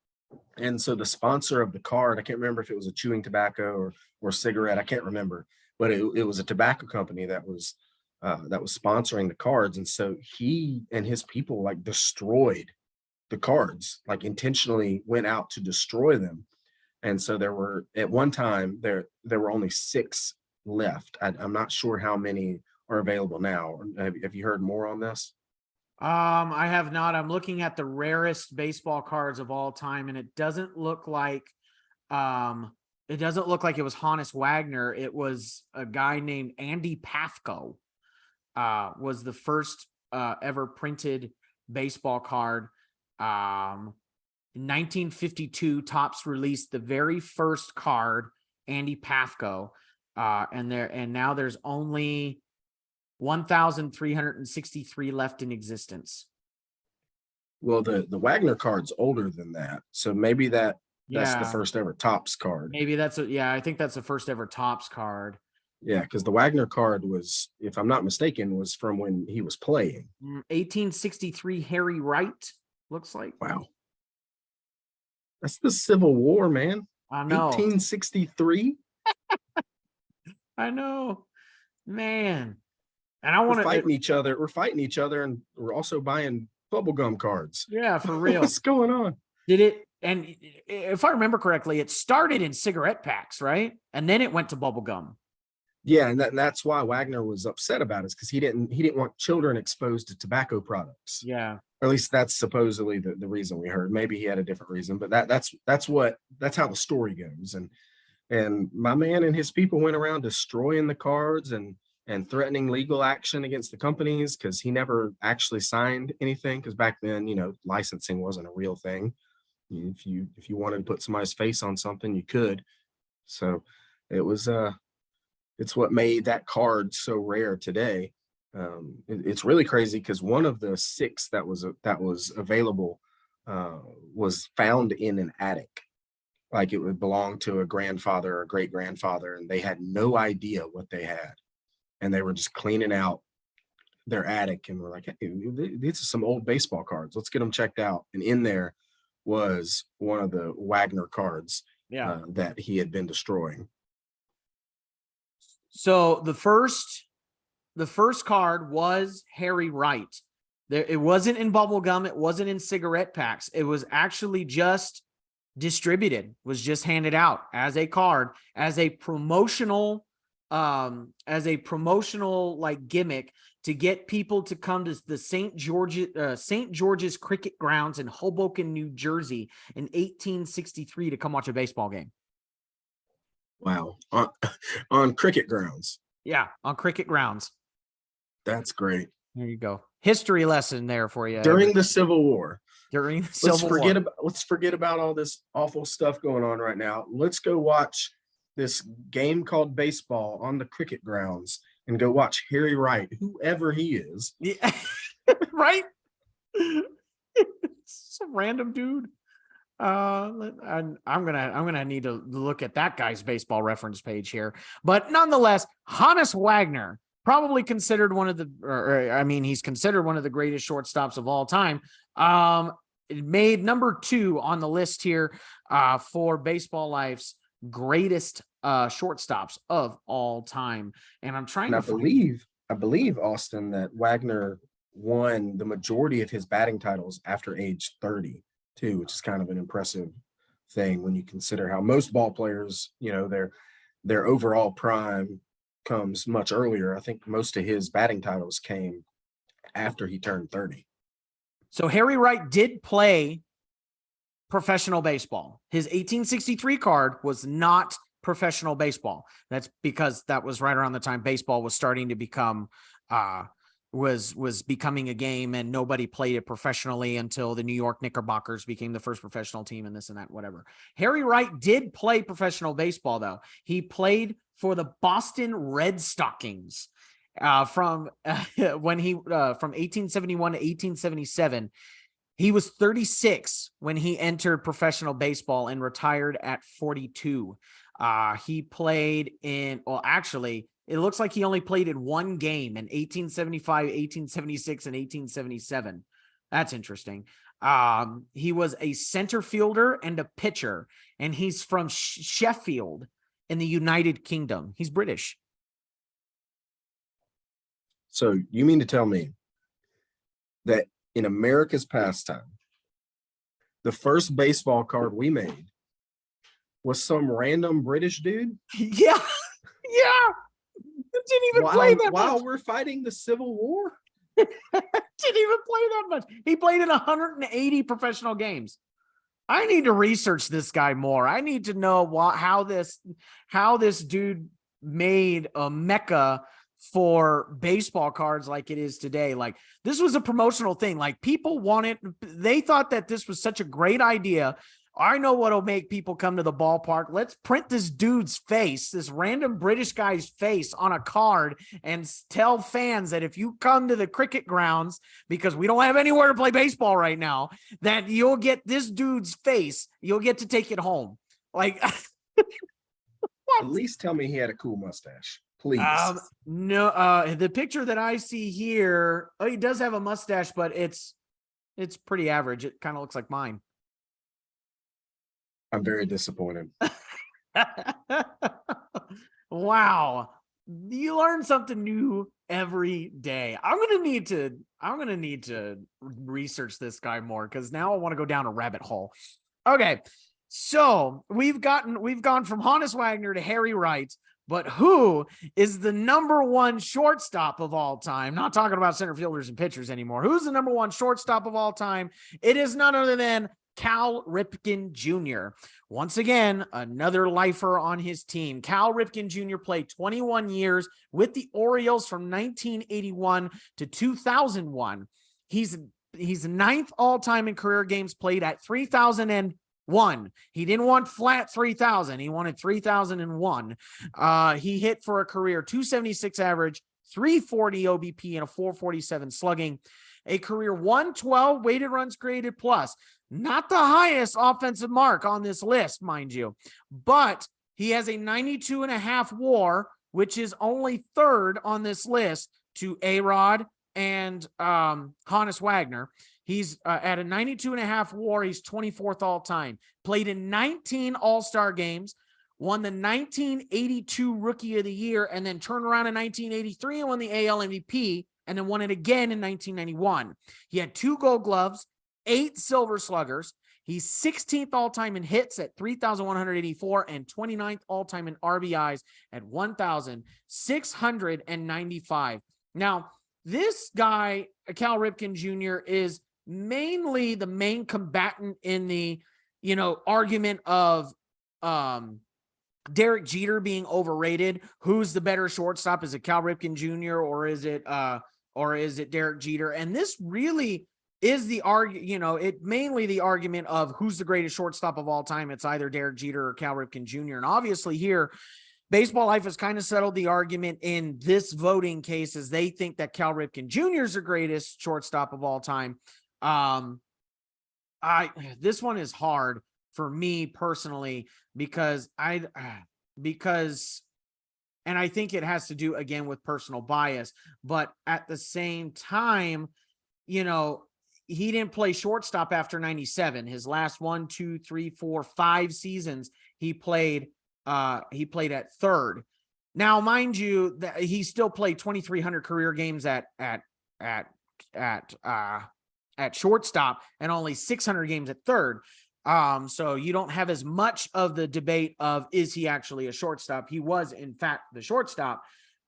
and so the sponsor of the card, I can't remember if it was a chewing tobacco or cigarette, I can't remember, but it was a tobacco company that was sponsoring the cards, and so he and his people like destroyed the cards, like intentionally went out to destroy them. And so there were, at one time, there were only 6 left. I'm not sure how many are available now. Have you heard more on this? I have not. I'm looking at the rarest baseball cards of all time, and it doesn't look like it was Hannes Wagner. It was a guy named Andy Pafko. Was the first ever printed baseball card. In 1952, Topps released the very first card, Andy Pafko, and now there's only 1,363 left in existence. Well, the Wagner card's older than that, so maybe that's the Yeah, first ever Topps card. maybe I think that's the first ever Topps card. Yeah, because the Wagner card was, if I'm not mistaken, was from when he was playing. 1863 Harry Wright, looks like. Wow, that's the Civil War, man. I know. 1863. I know, man. And I want to fighting each other. We're fighting each other, and we're also buying bubblegum cards. Yeah, for real. What's going on? Did it? And if I remember correctly, it started in cigarette packs, right? And then it went to bubblegum. Yeah, and that's why Wagner was upset about it, because he didn't want children exposed to tobacco products. Yeah. Or at least that's supposedly the reason we heard. Maybe he had a different reason, but that's how the story goes. And my man and his people went around destroying the cards and threatening legal action against the companies, because he never actually signed anything, because back then, licensing wasn't a real thing. If you wanted to put somebody's face on something, you could. So it was it's what made that card so rare today. It's really crazy because one of the 6 that was available was found in an attic. Like it would belong to a grandfather or great grandfather, and they had no idea what they had. And they were just cleaning out their attic, and we're like, "Hey, these are some old baseball cards. Let's get them checked out." And in there was one of the Wagner cards that he had been destroying. So the first the first card was Harry Wright. It wasn't in bubble gum. It wasn't in cigarette packs. It was actually just distributed, was just handed out as a card, as a promotional like gimmick to get people to come to the St. George's Cricket Grounds in Hoboken, New Jersey in 1863 to come watch a baseball game. Wow. On cricket grounds. Yeah, on cricket grounds. That's great. There you go. History lesson there for you. During the Civil War. During the Civil War. Let's forget about all this awful stuff going on right now. Let's go watch this game called baseball on the cricket grounds and go watch Harry Wright, whoever he is. Yeah. Right? Some random dude. I'm gonna need to look at that guy's baseball reference page here. But nonetheless, Hannes Wagner, probably considered one of the, he's considered one of the greatest shortstops of all time. It made number 2 on the list here for Baseball Life's greatest shortstops of all time. And I'm trying to I believe, Austin, that Wagner won the majority of his batting titles after age 30 too, which is kind of an impressive thing when you consider how most ball players, their overall prime comes much earlier. I think most of his batting titles came after he turned 30. So Harry Wright did play professional baseball. His 1863 card was not professional baseball. That's because that was right around the time baseball was starting to become was becoming a game, and nobody played it professionally until the New York Knickerbockers became the first professional team, and this and that, whatever. Harry Wright did play professional baseball, though. He played for the Boston Red Stockings from 1871 to 1877. He was 36 when he entered professional baseball and retired at 42. He played it looks like he only played in one game in 1875, 1876, and 1877. That's interesting. He was a center fielder and a pitcher, and he's from Sheffield in the United Kingdom. He's British. So you mean to tell me that in America's pastime, the first baseball card we made was some random British dude? Yeah. Yeah. Didn't even play that while much. We're fighting the Civil War. Didn't even play that much. He played in 180 professional games. I need to research this guy more. I need to know how this dude made a mecca for baseball cards like it is today. Like, this was a promotional thing. Like, people wanted, they thought that this was such a great idea. I know what'll make people come to the ballpark. Let's print this dude's face, this random British guy's face, on a card and tell fans that if you come to the cricket grounds, because we don't have anywhere to play baseball right now, that you'll get this dude's face. You'll get to take it home. Like, at least tell me he had a cool mustache, please. No, the picture that I see here, he does have a mustache, but it's pretty average. It kind of looks like mine. I'm very disappointed. Wow. You learn something new every day. I'm going to need to research this guy more, because now I want to go down a rabbit hole. Okay. So we've gone from Hannes Wagner to Harry Wright, but who is the number 1 shortstop of all time? Not talking about center fielders and pitchers anymore. Who's the number 1 shortstop of all time? It is none other than Cal Ripken Jr. Once again, another lifer on his team. Cal Ripken Jr. played 21 years with the Orioles from 1981 to 2001. He's 9th all-time in career games played at 3,001. He didn't want flat 3,000. He wanted 3,001. He hit for a career 276 average, 340 OBP, and a 447 slugging. A career 112 weighted runs created plus. Not the highest offensive mark on this list, mind you, but he has a 92.5 WAR, which is only 3rd on this list to A-Rod and Hannes Wagner. He's at a 92.5 WAR. He's 24th all time. Played in 19 All-Star games, won the 1982 Rookie of the Year, and then turned around in 1983 and won the AL MVP, and then won it again in 1991. He had 2 Gold Gloves, 8 Silver Sluggers. He's 16th all-time in hits at 3,184 and 29th all-time in RBIs at 1,695. Now, this guy, Cal Ripken Jr., is mainly the main combatant in the, argument of Derek Jeter being overrated. Who's the better shortstop? Is it Cal Ripken Jr. or is it Derek Jeter? And this really is the mainly the argument of who's the greatest shortstop of all time. It's either Derek Jeter or Cal Ripken Jr. And obviously here, Baseball Life has kind of settled the argument in this voting case, as they think that Cal Ripken Jr. is the greatest shortstop of all time. This one is hard for me personally, because and I think it has to do again with personal bias, but at the same time, he didn't play shortstop after 97. His last 1, 2, 3, 4, 5 seasons, he played at third. Now, mind you, that he still played 2,300 career games at shortstop and only 600 games at third. So you don't have as much of the debate of, is he actually a shortstop? He was in fact the shortstop.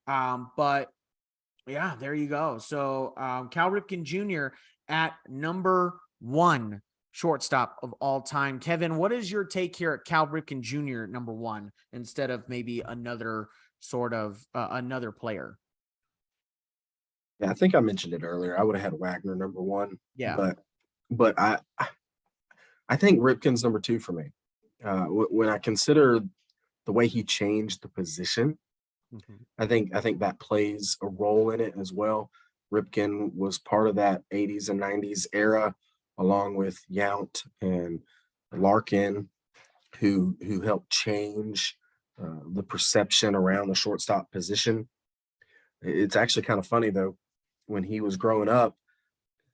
But yeah, there you go. So, Cal Ripken Jr. at number 1 shortstop of all time. Kevin, what is your take here at Cal Ripken Jr. number 1 instead of maybe another sort of another player? Yeah, I think I mentioned it earlier. I would have had Wagner number 1. Yeah. But I think Ripken's number 2 for me. When I consider the way he changed the position, I think that plays a role in it as well. Ripken was part of that 80s and 90s era, along with Yount and Larkin, who helped change the perception around the shortstop position. It's actually kind of funny though. When he was growing up,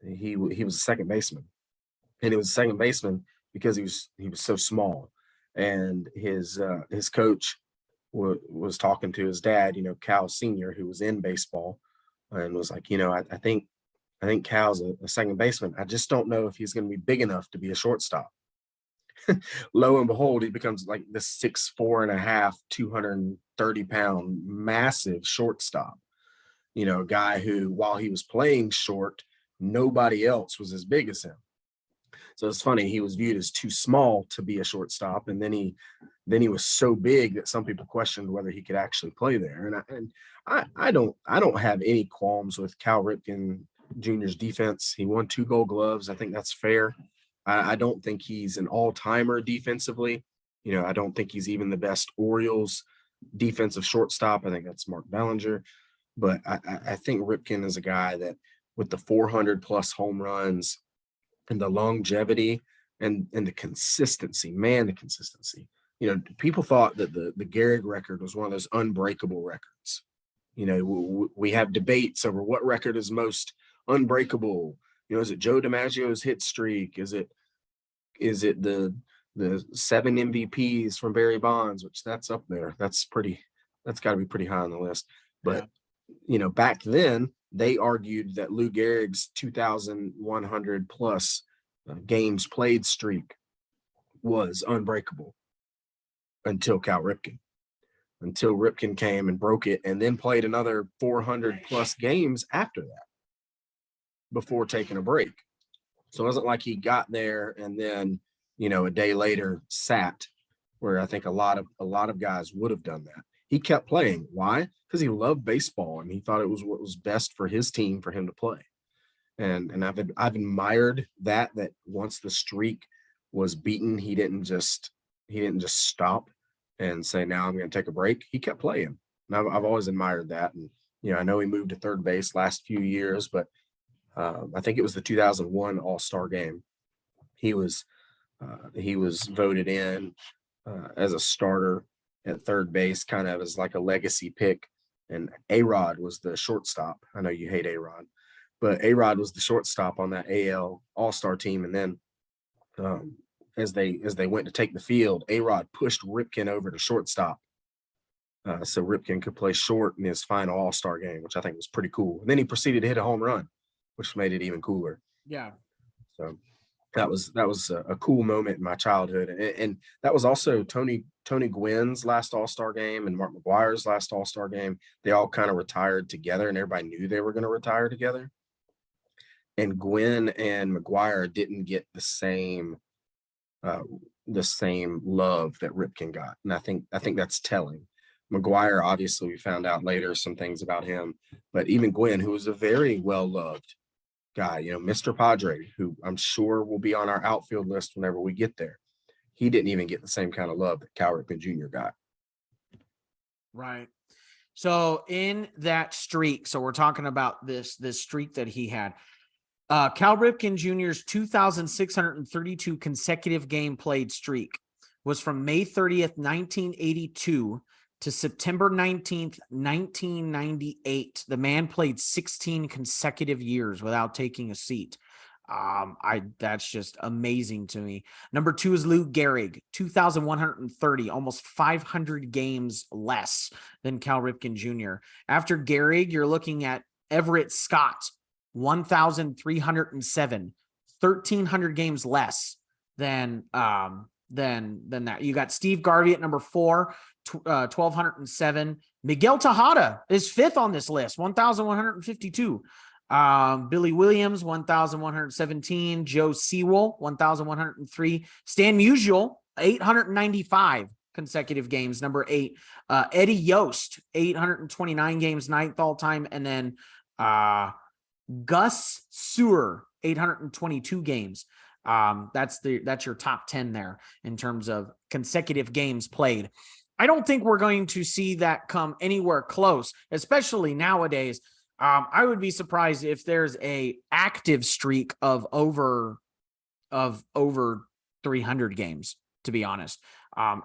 he was a second baseman, and he was a second baseman because he was so small, and his coach was talking to his dad, Cal Senior, who was in baseball, and was like, I think Cal's a second baseman. I just don't know if he's going to be big enough to be a shortstop. Lo and behold, he becomes like this 6'4.5", 230-pound, massive shortstop. A guy who, while he was playing short, nobody else was as big as him. So it's funny, he was viewed as too small to be a shortstop, and then he was so big that some people questioned whether he could actually play there. And I don't have any qualms with Cal Ripken Jr.'s defense. He won 2 Gold Gloves. I think that's fair. I don't think he's an all-timer defensively. I don't think he's even the best Orioles defensive shortstop. I think that's Mark Bellinger. But I think Ripken is a guy that, with the 400 plus home runs and the longevity and the consistency, the consistency. People thought that the Gehrig record was one of those unbreakable records. We have debates over what record is most unbreakable. Is it Joe DiMaggio's hit streak? Is it the 7 MVPs from Barry Bonds, which that's up there. That's got to be pretty high on the list. But back then they argued that Lou Gehrig's 2,100 plus games played streak was unbreakable until Ripken came and broke it, and then played another 400 plus games after that before taking a break. So it wasn't like he got there and then, a day later sat, where I think a lot of guys would have done that. He kept playing. Why? Because he loved baseball and he thought it was what was best for his team for him to play. And I've admired that once the streak was beaten, he didn't just stop and say, now I'm going to take a break. He kept playing. And I've always admired that. And I know he moved to third base last few years, but I think it was the 2001 All-Star game. He was voted in as a starter at third base, kind of as like a legacy pick. And A-Rod was the shortstop. I know you hate A-Rod, but A-Rod was the shortstop on that AL All-Star team. And then as they went to take the field, A-Rod pushed Ripken over to shortstop. So Ripken could play short in his final All-Star game, which I think was pretty cool. And then he proceeded to hit a home run, which made it even cooler. Yeah. So that was a cool moment in my childhood. And that was also Tony Gwynn's last All-Star game and Mark McGwire's last All-Star game. They all kind of retired together, and everybody knew they were going to retire together. And Gwynn and McGwire didn't get the same love that Ripken got. And I think that's telling. McGwire, obviously, we found out later some things about him, but even Gwynn, who was a very well-loved guy, you know, Mr. Padre, who I'm sure will be on our outfield list whenever we get there, he didn't even get the same kind of love that Cal Ripken Jr. got. Right. So in that streak, so we're talking about this streak that he had. Cal Ripken Jr.'s 2,632 consecutive game played streak was from May 30th, 1982 to September 19th, 1998. The man played 16 consecutive years without taking a seat. That's just amazing to me. Number 2 is Lou Gehrig, 2,130, almost 500 games less than Cal Ripken Jr. After Gehrig, you're looking at Everett Scott, 1,307, 1,300 games less than that. You got Steve Garvey at number 4, 1,207. Miguel Tejada is 5th on this list, 1,152. Billy Williams, 1,117. Joe Sewell, 1,103. Stan Musial, 895 consecutive games, number 8. Eddie Yost, 829 games, 9th all time. And then Gus Sewer, 822 games. That's your top 10 there in terms of consecutive games played. I don't think we're going to see that come anywhere close, especially nowadays. I would be surprised if there's a active streak of over 300 games, to be honest.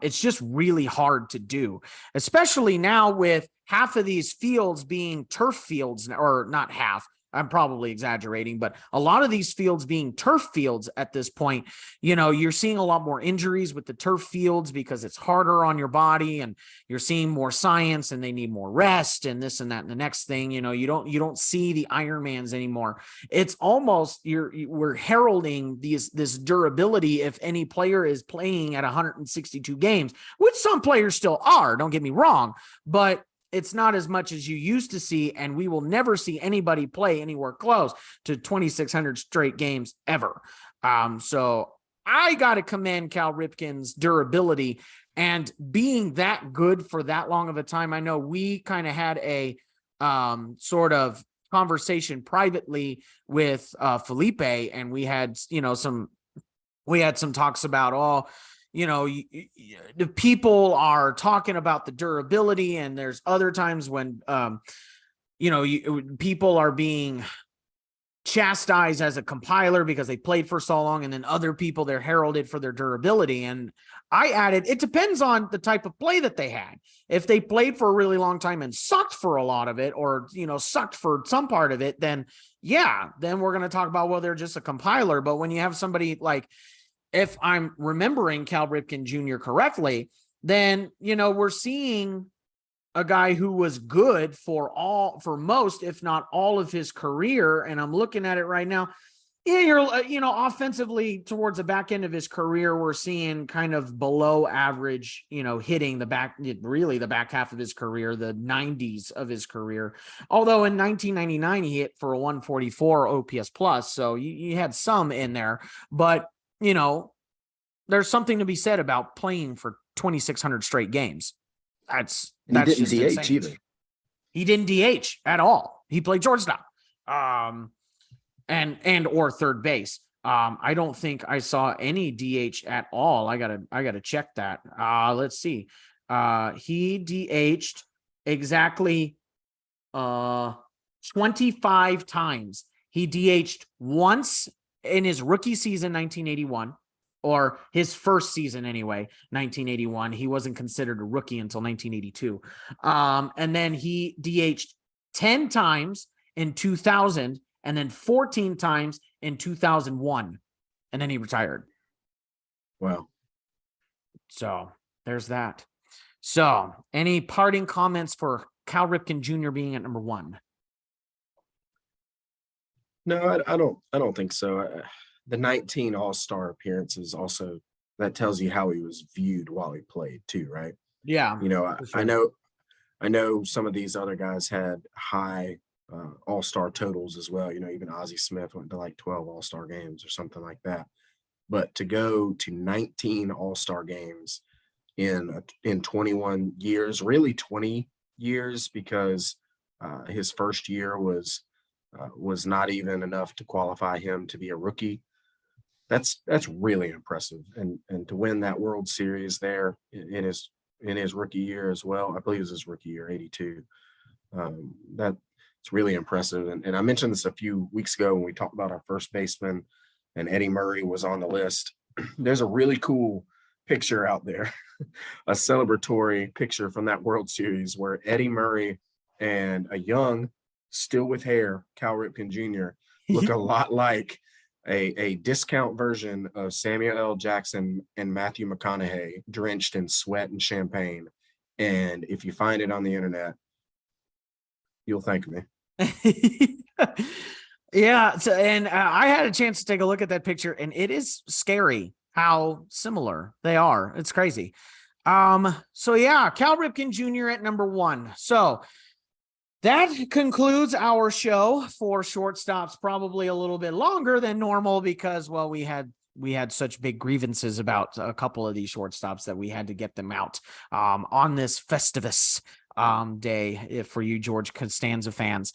It's just really hard to do, especially now with half of these fields being turf fields, or not half. I'm probably exaggerating, but a lot of these fields being turf fields at this point, you know, you're seeing a lot more injuries with the turf fields because it's harder on your body, and you're seeing more science, and they need more rest and this and that. And the next thing, you know, you don't see the Ironmans anymore. It's almost we're heralding this durability. If any player is playing at 162 games, which some players still are, don't get me wrong, but it's not as much as you used to see, and we will never see anybody play anywhere close to 2,600 straight games ever. So I got to commend Cal Ripken's durability and being that good for that long of a time. I know we kind of had a sort of conversation privately with Felipe, and we had, you know, some talks about, the people are talking about the durability, and there's other times when, people are being chastised as a compiler because they played for so long, and then other people, they're heralded for their durability. And I added, it depends on the type of play that they had. If they played for a really long time and sucked for a lot of it, or, sucked for some part of it, then then we're going to talk about, well, they're just a compiler. But when you have somebody like, if I'm remembering Cal Ripken Jr. correctly, then, we're seeing a guy who was good for most, if not all of his career. And I'm looking at it right now. Yeah, offensively towards the back end of his career, we're seeing kind of below average, hitting the back half of his career, the 90s of his career. Although in 1999, he hit for a 144 OPS plus. So you had some in there, but there's something to be said about playing for 2,600 straight games. That's just DH insane. Either. He didn't DH at all. He played shortstop, and or third base. I don't think I saw any DH at all. I gotta check that. Let's see. He DH'd exactly 25 times. He DH'd once in his rookie season, 1981. Or his first season anyway, 1981. He wasn't considered a rookie until 1982. And then he DH'd 10 times in 2000, and then 14 times in 2001. And then he retired. Wow. So there's that. So any parting comments for Cal Ripken Jr. being at number 1? No, I don't think so. The 19 All-Star appearances also, that tells you how he was viewed while he played too, right? Yeah, You know, for I sure. know some of these other guys had high All-Star totals as well. You know, even Ozzie Smith went to like 12 All-Star games or something like that. But to go to 19 All-Star games in 21 years, really 20 years, because his first year was not even enough to qualify him to be a rookie. That's really impressive, and to win that World Series there in his rookie year as well. I believe it was his rookie year, 82. That's really impressive. And I mentioned this a few weeks ago when we talked about our first baseman, and Eddie Murray was on the list. There's a really cool picture out there, a celebratory picture from that World Series where Eddie Murray and a young, still with hair, Cal Ripken Jr. look a lot like a discount version of Samuel L. Jackson and Matthew McConaughey drenched in sweat and champagne. And if you find it on the internet, you'll thank me. Yeah. So, and I had a chance to take a look at that picture, and it is scary how similar they are. It's crazy. So yeah, Cal Ripken Jr. at number 1. So that concludes our show for Shortstops, probably a little bit longer than normal because, well, we had such big grievances about a couple of these shortstops that we had to get them out on this Festivus day for you George Costanza fans.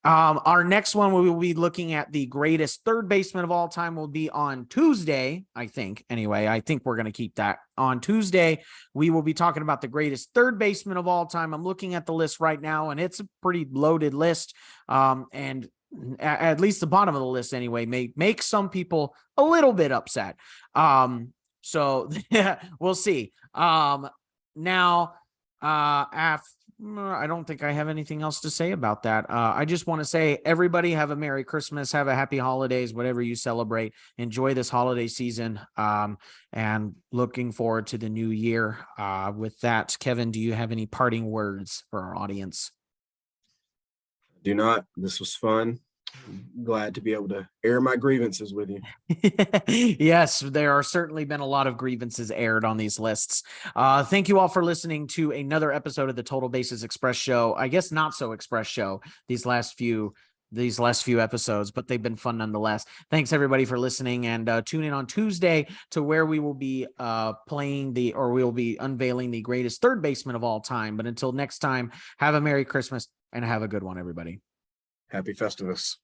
Our next one, we will be looking at the greatest third baseman of all time, will be on Tuesday, I think. Anyway, I think we're going to keep that on Tuesday. We will be talking about the greatest third baseman of all time. I'm looking at the list right now, and it's a pretty loaded list. And at least the bottom of the list anyway, may make some people a little bit upset. So we'll see. Now, I don't think I have anything else to say about that. I just want to say, everybody have a Merry Christmas, have a happy holidays, whatever you celebrate. Enjoy this holiday season, and looking forward to the new year. With that, Kevin, do you have any parting words for our audience? Do not. This was fun. I'm glad to be able to air my grievances with you. Yes, there are certainly been a lot of grievances aired on these lists. Thank you all for listening to another episode of the Total Bases Express show. I guess not so express show these last few episodes, but they've been fun nonetheless. Thanks everybody for listening, and tune in on Tuesday to where we will be we will be unveiling the greatest third baseman of all time. But until next time, have a Merry Christmas and have a good one, everybody. Happy Festivus.